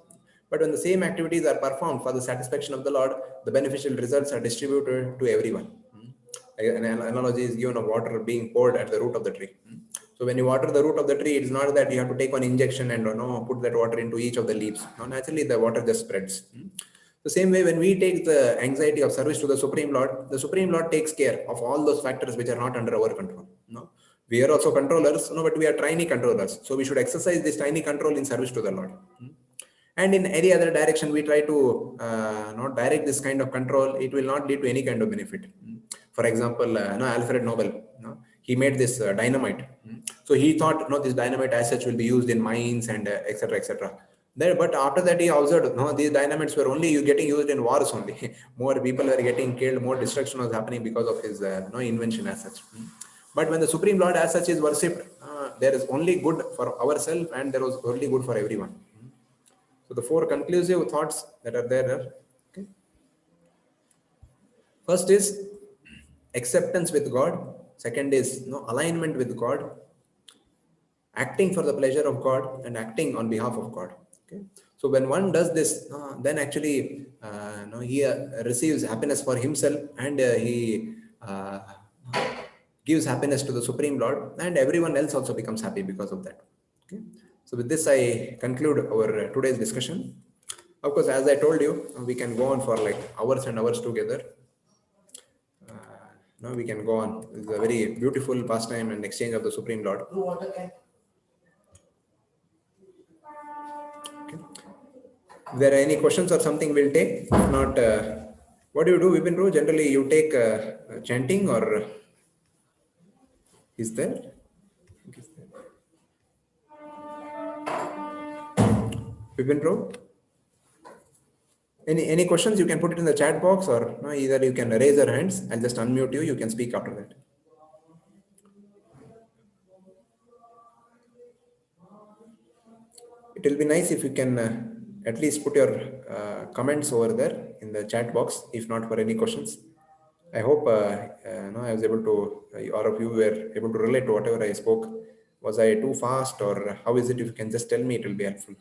But when the same activities are performed for the satisfaction of the Lord, the beneficial results are distributed to everyone. An analogy is given of water being poured at the root of the tree. So when you water the root of the tree, it's not that you have to take one injection and put that water into each of the leaves. No, naturally, the water just spreads. The same way, when we take the anxiety of service to the Supreme Lord takes care of all those factors which are not under our control. We are also controllers, but we are tiny controllers. So we should exercise this tiny control in service to the Lord. And in any other direction, we try to not direct this kind of control. It will not lead to any kind of benefit. For example, Alfred Nobel, he made this dynamite. So he thought, this dynamite as such will be used in mines and etc. etc. But after that, he observed, these dynamites were only getting used in wars only. More people were getting killed, more destruction was happening because of his invention as such. But when the Supreme Lord as such is worshipped, there is only good for ourselves and there was only good for everyone. So the four conclusive thoughts that are there. Okay. First is acceptance with God. Second is alignment with God. Acting for the pleasure of God and acting on behalf of God. Okay. So when one does this, then actually he receives happiness for himself and he gives happiness to the Supreme Lord, and everyone else also becomes happy because of that. Okay. So with this, I conclude our today's discussion. Of course, as I told you, we can go on for like hours and hours together. Now we can go on. It's a very beautiful pastime and exchange of the Supreme Lord. Okay. If there are any questions or something, we'll take. If not, what do you do, Vipin? Generally, you take chanting or is there? Vipin? Any questions? You can put it in the chat box, or either you can raise your hands. I'll just unmute you. You can speak after that. It will be nice if you can at least put your comments over there in the chat box, if not for any questions. I hope I was able to, all of you were able to relate to whatever I spoke. Was I too fast, or how is it? If you can just tell me, it will be helpful.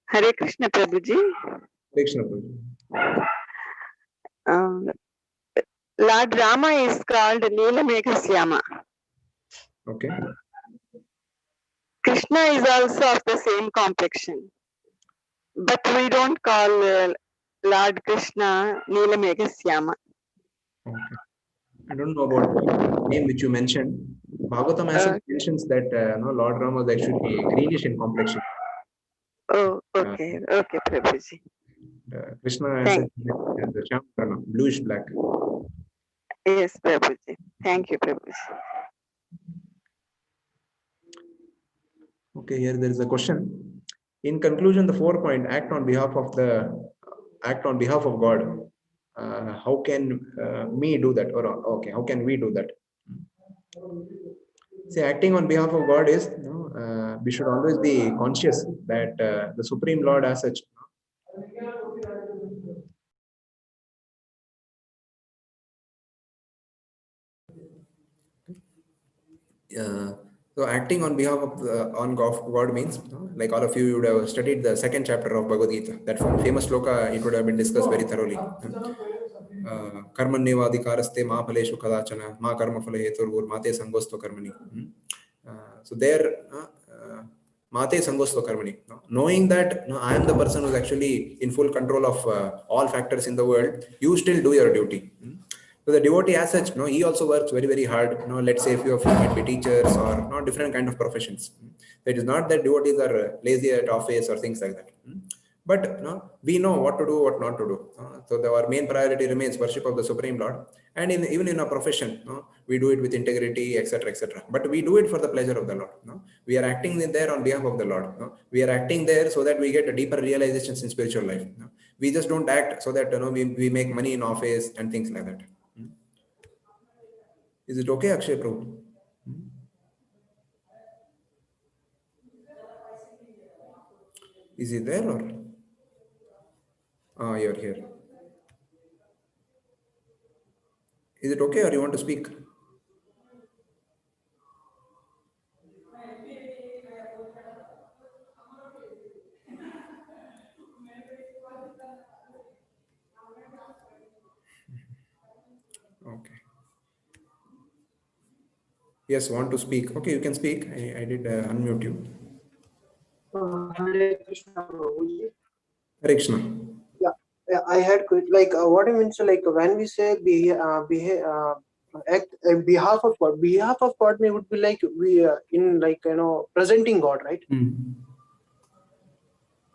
Hare Krishna Prabhuji. Krishna Prabhuji. Lord Rama is called Lila Meghasyama. Okay. Krishna is also of the same complexion. But we don't call Lord Krishna Lila Meghasyama. Okay. I don't know about the name which you mentioned. Bhagavatam actually mentions that Lord Rama was actually greenish in complexion. Oh, okay. Okay, Prabhuji. Krishna as Thank the Shamrana, bluish black. Yes, Prabhuji. Thank you, Prabhuji. Okay, here there is a question. In conclusion, the 4 point act on behalf of God. How can me do that? Or okay, how can we do that? See, acting on behalf of God is, we should always be conscious that the Supreme Lord as such. So acting on behalf of God means, like all of you would have studied the second chapter of Bhagavad Gita. That famous sloka, it would have been discussed very thoroughly. Karmanyevadikaraste ma phaleshu kadachana ma karma phale heturvur mate sangosto karmani. So there, mate sangosto karmani. Knowing that I am the person who is actually in full control of all factors in the world, you still do your duty. So the devotee as such, he also works very, very hard. Let's say if you might be teachers or different kind of professions. It is not that devotees are lazy at office or things like that. But we know what to do, what not to do. So our main priority remains worship of the Supreme Lord. And even in our profession, we do it with integrity, etc., etc. But we do it for the pleasure of the Lord. We are acting there on behalf of the Lord. We are acting there so that we get a deeper realizations in spiritual life. We just don't act so that we make money in office and things like that. Is it okay, Akshay Prabhu? Is he there or? You're here. Is it okay or you want to speak? Okay. Yes, want to speak. Okay, you can speak. I did unmute you. Hare Krishna Prabhuji. Hare Krishna. I had like what I mean. So like when we say act on behalf of God would be like we in like presenting God, right?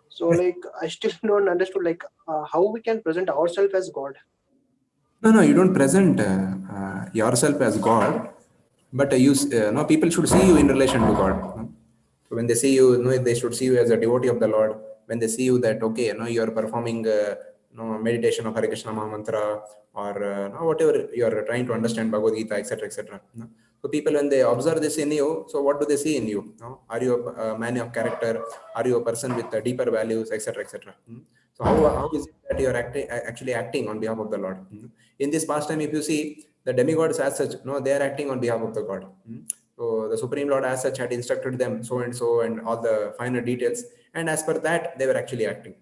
So like I still don't understood like how we can present ourselves as God. No, you don't present yourself as God, but people should see you in relation to God. So when they see you, they should see you as a devotee of the Lord. When they see you that okay, you are performing meditation of Hare Krishna Maha Mantra or whatever you are trying to understand Bhagavad Gita, etc., etc. So people when they observe this in you, so what do they see in you? Are you a man of character? Are you a person with deeper values, etc., etc. So how is it that you are actually acting on behalf of the Lord? In this pastime, if you see the demigods as such, they are acting on behalf of the God. So the Supreme Lord as such had instructed them so and all the finer details, and as per that they were actually acting.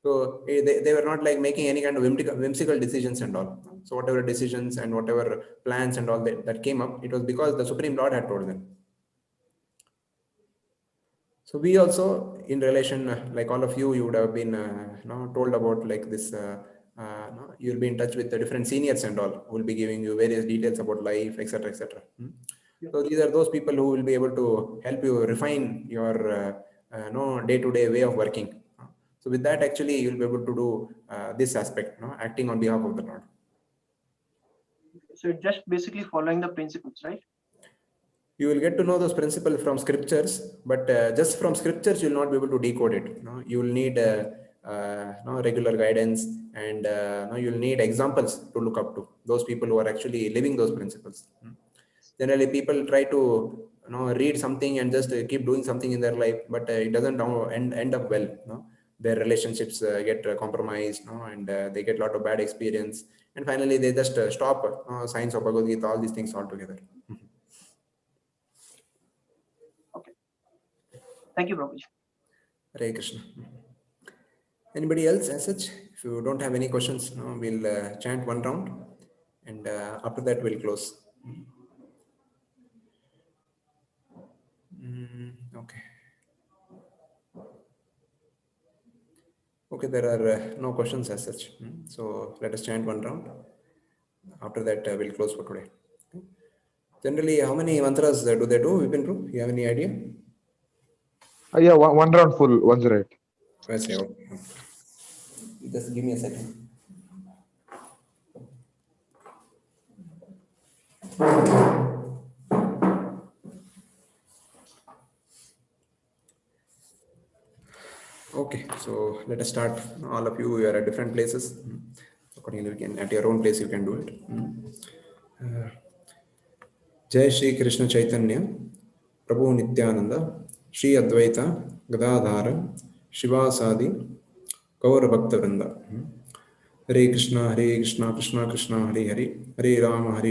So they were not like making any kind of whimsical decisions and all. So whatever decisions and whatever plans and all that came up, it was because the Supreme Lord had told them. So we also, in relation, like all of you, you would have been told about like this. You'll be in touch with the different seniors and all who will be giving you various details about life, etc., etc. So these are those people who will be able to help you refine your day-to-day way of working. So with that, actually, you'll be able to do this aspect, acting on behalf of the Lord. So just basically following the principles, right? You will get to know those principles from scriptures, but just from scriptures, you will not be able to decode it. You will need regular guidance, and you will need examples to look up to. Those people who are actually living those principles. Generally, people try to read something and just keep doing something in their life, but it doesn't end up well. Their relationships get compromised, and they get a lot of bad experience, and finally they just stop science of Bhagavad Gita, all these things altogether. Okay. Thank you, Prabhuji. Hare Krishna. Anybody else as such? If you don't have any questions, we'll chant one round, and after that we'll close. Okay. Okay, there are no questions as such. So let us chant one round. After that, we'll close for today. Okay. Generally, how many mantras do they do? Vipin, you have any idea? Yeah, one round full, once right. I say, okay. Just give me a second. Okay, so let us start. All of you are at different places. Accordingly, you can at your own place you can do it. Jai Shri Krishna Chaitanya, Prabhu Nityananda, Shri Advaita, Gadadhara, Shivasadi, Gaura Bhakta Vrinda. Hare Krishna, Krishna Krishna, Hare Hare, Hare Rama,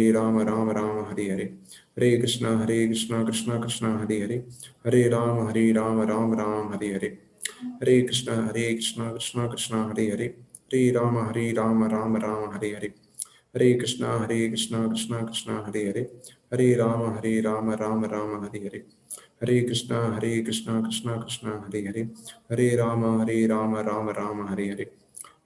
Rama Hare Hare, Hare Krishna, Krishna Krishna, Hare Hare, Hare Rama, Hare Hare, Hare Krishna, Krishna Krishna, Hare Hare, Hare Rama, Hare Hare, Hare Krishna, Krishna Krishna, Hare Hare, Hare Rama, Hare Hare, Hare Krishna, Krishna Krishna, Hare Hare, Hare Rama, Hare Hare.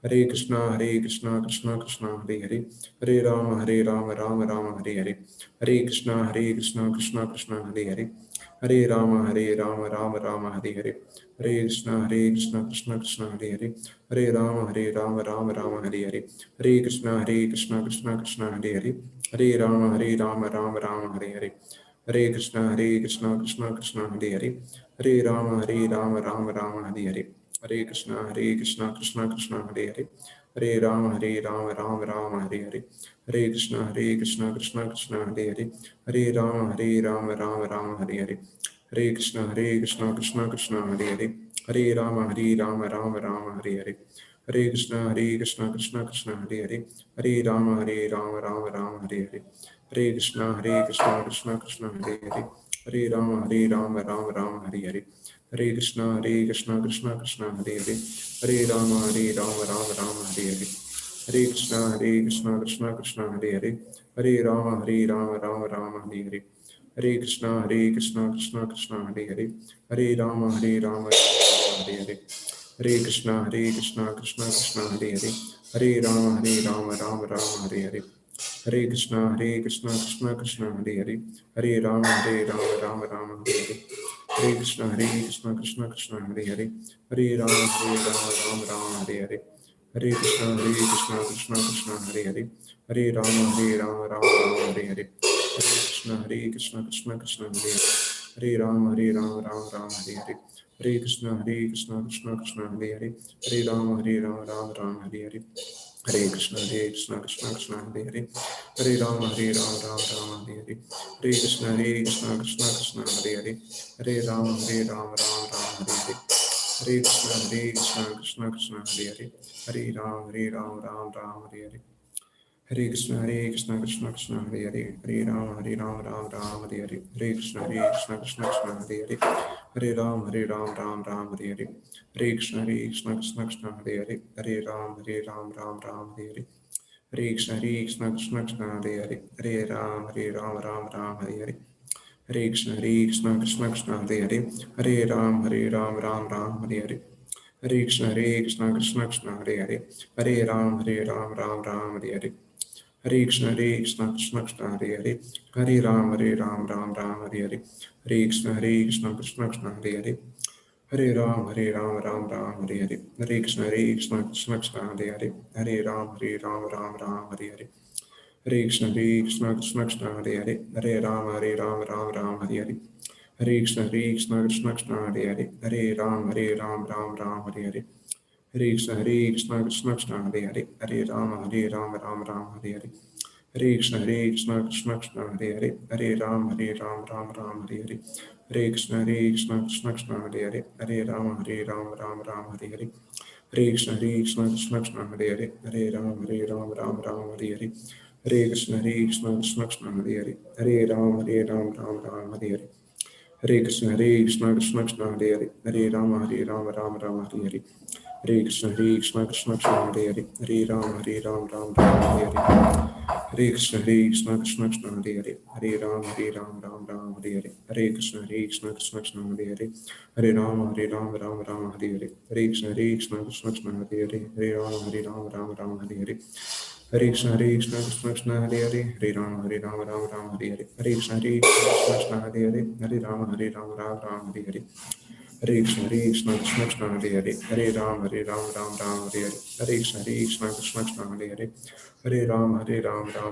Hare Krishna, Krishna Krishna, Hare Hare, Hare Rama, Hare Hare, Hare Krishna, Krishna Krishna, Hare Hare, Hare Rama, Hare Hare, Hare Krishna, Krishna Krishna, Hare Hare, Hare Rama, Hare Hare, Hare Krishna, Krishna Krishna, Hare Hare, Hare Rama, Hare Hare, Hare Krishna, Krishna Krishna, Hare Hare, Hare Rama, Hare Hare. Hare Krishna, Krishna Krishna, Hare Hare, Hare Rama, Rama Hare Hare, Hare Krishna, Krishna Krishna, Hare Hare, Hare Rama, Rama Hare Hare, Hare Krishna, Krishna Krishna, Hare Hare, Hare Rama, Rama Hare Hare, Hare Krishna, Krishna Krishna, Hare Hare, Hare Rama, Rama Hare Hare, Hare Krishna, Krishna Krishna, Hare Hare, Hare Rama, Rama Hare Hare. Hare Krishna, Krishna Krishna, Hare Hare, Hare Rama, Rama Hare Hare, Hare Krishna, Krishna Hare Hare, Hare Rama, Rama Hare Hare, Hare Krishna, Krishna Hare Hare, Hare Rama, Rama Hare Hare, Hare Krishna, Krishna Hare Hare, Hare Rama, Rama Hare Hare, Hare Krishna, Krishna Hare Hare, Hare Rama, Rama Hare Hare, Hare Krishna, Krishna Hare Hare, Hare Rama, Rama Hare Hare, Hare Krishna, Krishna Hare Hare, Hare Rama, Rama Hare Hare, Hare Krishna, Krishna Hare Hare, Hare Rama, Rama Hare Hare, Hare Krishna, Krishna Hare Hare, Hare Rama, Rama Hare Hare, Hare Krishna, Krishna Hare Hare, Hare Rama, Rama Hare Hare, Hare Krishna, Krishna Hare Hare, Hare Rama, Rama Hare Hare, Hare Krishna, Krishna Hare Hare, Hare Rama, Rama Hare Hare, Hare Krishna, Krishna Hare Hare, Hare Rama, Rama Hare Hare, Hare Krishna, Krishna Hare Hare, Hare Rama, Rama Hare Hare, Hare Krishna, Krishna Hare Hare, Hare Rama, Rama Hare Hare, Hare Krishna, Krishna Hare Hare, Hare Rama, Rama Hare Hare, Hare Krishna, Krishna Hare Hare, Hare Rama, Rama Hare Hare, Hare Krishna, Krishna Hare Hare, Hare Rama, Rama Hare Hare, Hare Krishna, Krishna Hare Hare, Hare Rama, Rama Hare Hare, Hare Krishna, Krishna Hare Hare, Hare Rama, Rama Hare Hare, Hare Krishna, Krishna Hare Hare, Hare Rama, Rama Hare Hare, Hare Krishna, Krishna Hare Hare, Hare Rama, Rama Hare Hare, Hare Krishna, Krishna Hare Hare, Hare Rama, Rama Hare Hare, Hare Krishna, Krishna Hare Hare, Hare Rama, Rama Hare Hare, Hare Krishna, Krishna Hare Hare, Hare Rama, Rama Hare Hare, Hare Krishna, Krishna Hare Hare, Hare Rama, Rama Hare Hare, Hare Krishna, Krishna Hare Hare, Hare Rama, Rama Hare Hare, Hare Krishna, Krishna Hare Hare, Hare Rama, Rama Hare Hare, Hare Krishna, Krishna Hare Hare, Hare Rama, Rama Hare Hare, Hare Krishna, Krishna Hare Hare, Hare Rama, Rama Hare Hare, Hare Krishna, Krishna Hare Hare, Hare Rama, Rama Hare Hare, Hare Krishna, Krishna Hare Hare, Hare Rama, Rama Hare Hare, Hare Krishna, Krishna Hare Hare, Hare Rama, Rama Hare Hare, Hare Krishna, Krishna Hare Hare, Hare Rama, Rama Hare Hare, Hare Krishna, Krishna Hare Hare, Hare Rama, Rama Hare Hare, Hare Krishna, Hare Krishna, Krishna Krishna, Hare Hare, Hare Ram, Ram Ram, Hare Hare, Hare Krishna, Hare Krishna, Krishna Krishna, Hare Hare, Hare Ram, Ram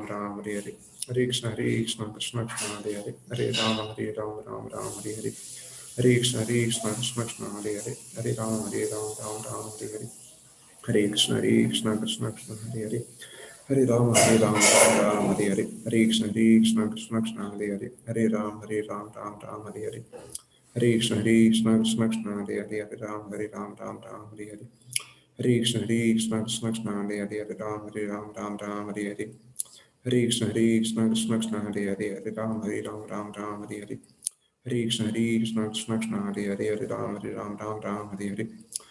Ram, Hare Hare, Hare Krishna, Hare Krishna, Krishna Krishna, Hare Hare, Hare Ram, Ram Ram, Hare Hare, Hare Krishna, Hare Krishna, Krishna Krishna, Hare Hare, Hare Ram, Ram Ram, Hare Hare, Hare Krishna, Hare Krishna, Krishna Krishna, Hare Hare, Hare Ram, Ram Ram, Hare Hare, Hare Krishna, Hare Krishna, Krishna Krishna, Hare Hare, Hare Ram, Ram Ram, Hare Hare, Hare Krishna, Hare Krishna, Krishna Krishna, Hare Hare, Hare Ram, Ram Ram, Hare Hare, Hare Krishna, Hare Krishna, Krishna Krishna, Hare Hare, Hare Ram, Ram Ram, Hare Hare, Hare Krishna, Hare Krishna, Krishna Krishna, Hare Hare, Hare Ram, Ram Ram, Hare Hare, Hare Krishna, Hare Krishna, Krishna Krishna, Hare Hare, Hare Ram, Ram, Hare Hare,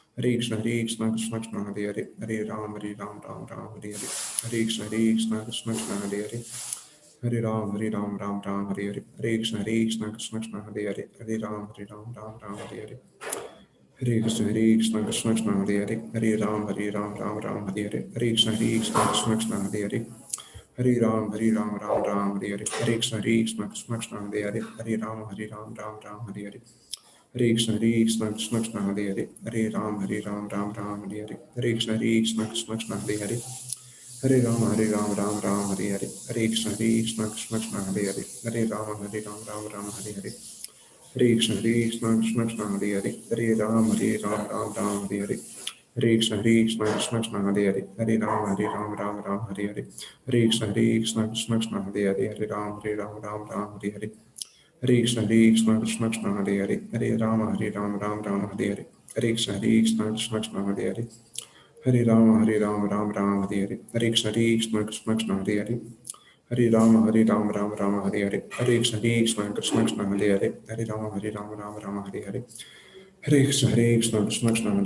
Hare Krishna, Hare Krishna, Krishna Krishna, Hare Hare, Hare Ram, Ram, Hare Hare, Hare Krishna, Hare Krishna, Krishna Krishna, Hare Hare, Hare Ram, Ram, Hare Hare, Hare Krishna, Hare Krishna, Krishna Krishna, Hare Hare, Hare Ram, Ram, Hare Hare, Hare Krishna, Hare Krishna, Krishna Krishna, Hare Hare, Hare Ram, Ram, Hare Hare, Hare Krishna, Hare Krishna, Krishna Krishna, Hare Hare, Hare Ram, Ram, Hare Hare, Hare Krishna, Hare Krishna, Krishna Krishna, Hare Hare, Hare Ram, Ram, Hare Hare, Hare Krishna, Hare Krishna, Krishna Krishna, Hare Hare, Hare Ram, Ram, Hare Hare, Hare Krishna, Hare Krishna, Krishna Krishna, Hare Hare, Hare Ram, Ram, Hare Hare, Hare Krishna, Hare Krishna, Krishna Krishna, Hare Hare, Hare Ram, Ram, Hare Hare, Hare Krishna, Hare Krishna, Krishna Krishna, Hare Hare, Hare Ram, Ram, Hare Hare, Hare Krishna, Hare Krishna, Krishna Krishna, Hare Hare, Hare Ram, Ram, Hare Hare, Hare Krishna, Hare Krishna, Krishna Krishna, Hare Hare, Hare Ram, Ram, Hare Hare, Hare Krishna, Hare Krishna, Krishna Krishna, Hare Hare, Hare Ram, Ram, Hare Hare, Hare Krishna, Hare Krishna, Krishna Krishna, Hare Hare, Hare Ram, Ram, Hare Hare, Hare Krishna, Hare Krishna, Krishna Krishna, Hare Hare, Hare Ram, Ram, Hare Hare, Hare Krishna, Hare Krishna, Krishna Krishna, Hare Hare, Hare Ram, Ram, Hare Hare, Hare Krishna, Hare Krishna, Krishna Krishna, Hare Hare, Hare Ram, Ram, Hare Hare, Hare Krishna, Hare Krishna, Krishna Krishna, Hare Hare, Hare Ram, Ram, Hare Hare, Hare Krishna, Hare Krishna, Krishna Krishna, Hare Hare, Hare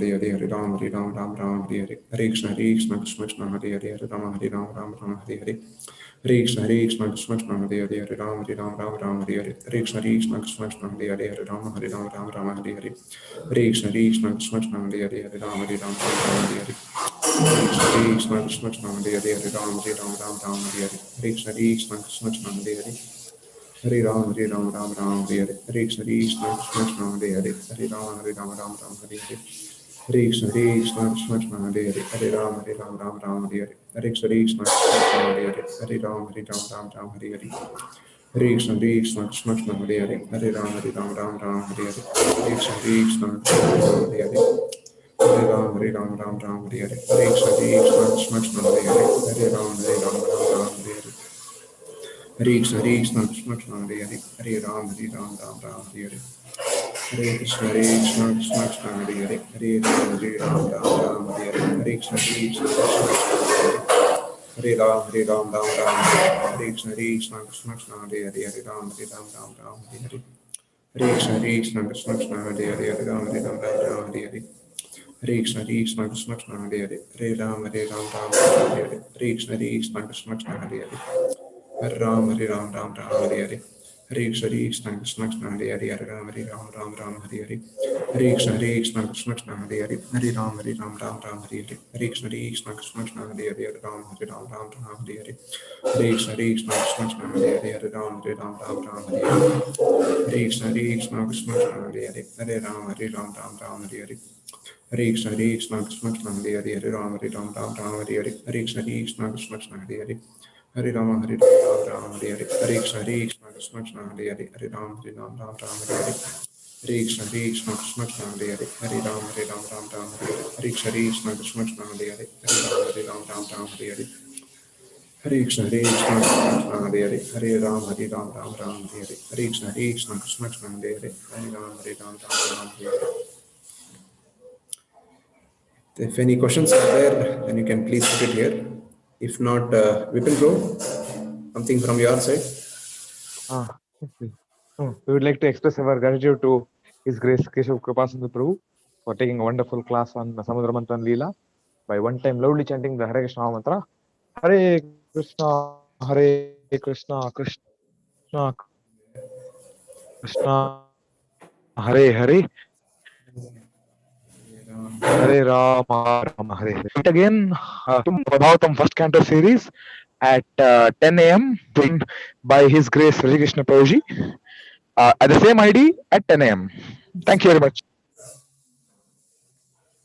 Ram, Ram, Hare Hare, Hare Krishna, Hare Krishna, Krishna Krishna, Hare Hare, Hare Ram, Ram, Hare Hare, Hare Krishna, Hare Krishna, Krishna Krishna, Hare Hare, Hare Ram, Ram, Hare Hare, Hare Krishna, Krishna Krishna, Hare Hare, Hare Ram, Ram, Hare Hare, Hare Krishna, Hare Krishna, Krishna Krishna, Hare Hare, Hare Ram, Ram, Hare Hare, Hare Krishna, Hare Krishna, Krishna Krishna, Hare Hare, Hare Ram, Ram, Hare Hare, Hare Krishna, Hare Krishna, Krishna Krishna, Hare Hare, Hare Ram, Ram, Hare Hare, Hare Krishna, Hare Krishna, Krishna Krishna, Hare Hare, Hare Ram, Ram, Hare Hare, Hare Krishna, Hare Krishna, Krishna Krishna, Hare Hare, Hare Ram, Ram, Hare Hare, Hare Krishna, Hare Krishna, Krishna Krishna, Hare Hare, Hare Ram, Ram, Hare Hare, Hare Krishna, Hare Krishna, Krishna Krishna, Hare Hare, Hare Ram, Ram, Hare Hare, Hare Krishna, Hare Krishna, Krishna Krishna, Hare Hare, Hare Ram, Ram, Hare Hare, Hare Krishna, Hare Krishna, Krishna Krishna, Hare Hare, Hare Ram, Ram, Hare Hare, Hare Krishna, Hare Krishna, Krishna Krishna, Hare Ram, Ram, Hare Krishna, Hare Krishna, Krishna Krishna, Hare Hare, Hare Ram, Ram, Hare Hare, Hare Krishna, Hare Krishna, Krishna Krishna, Hare Hare, Hare Ram, Ram, Hare Hare, Hare Krishna, Hare Krishna, Krishna Krishna, Hare Hare, Hare Ram, Ram, Hare Hare, Hare Krishna, Hare Krishna, Krishna Krishna, Hare Hare, Hare Ram, Ram, Hare Hare, Hare Krishna, Hare Krishna, Krishna Krishna, Hare Hare, Hare Ram, Ram, Hare Hare, Hare Krishna, Hare Krishna, Krishna Krishna, Hare Hare, Hare Ram, Ram, Hare Hare, Hare Krishna, Hare Krishna, Krishna Krishna, Hare Hare, Hare Ram, Ram, Hare Hare, Hare Krishna, Hare Krishna, Krishna Krishna, Hare Hare, Hare Ram, Ram, Hare Hare, Hare Krishna, Hare Krishna, Krishna Krishna, Hare Hare, Hare Ram, Ram, Hare Hare, Hare Krishna, Hare Krishna, Krishna Krishna, Hare Hare, Hare Ram, Hare Hare, Hare Krishna, Hare Krishna, Krishna Krishna, Hare Hare, Hare Ram, Hare Hare, Hare Krishna, Hare Krishna, Krishna Krishna, Hare Hare, Hare Ram, Hare Hare, Hare Krishna, Hare Krishna, Krishna Krishna, Hare Hare, Hare Ram, Hare Hare, Hare Krishna, Hare Krishna, Krishna Krishna, Hare Hare, Hare Ram, Hare Hare, Hare Krishna, Hare Krishna, Krishna Krishna, Hare Hare, Hare Ram, Hare Hare, Hare Krishna, Hare Krishna, Krishna Krishna, Hare Hare, Hare Ram, Hare Hare. If any questions are there, then you can please put it here. If not, Vipin bro, something from your side? Yes, please. We would like to express our gratitude to His Grace Keshav Kripasundar Prabhu for taking a wonderful class on Samudra Manthan Lila by one time loudly chanting the Hare Krishna mantra. Hare Krishna, Krishna Krishna, Hare Hare, Hare Rama, Hare Hare. Meet again, Bhagavatam first canto series at 10 a.m. by His Grace Sri Krishna Prabhuji at the same ID at 10 a.m. Thank you very much.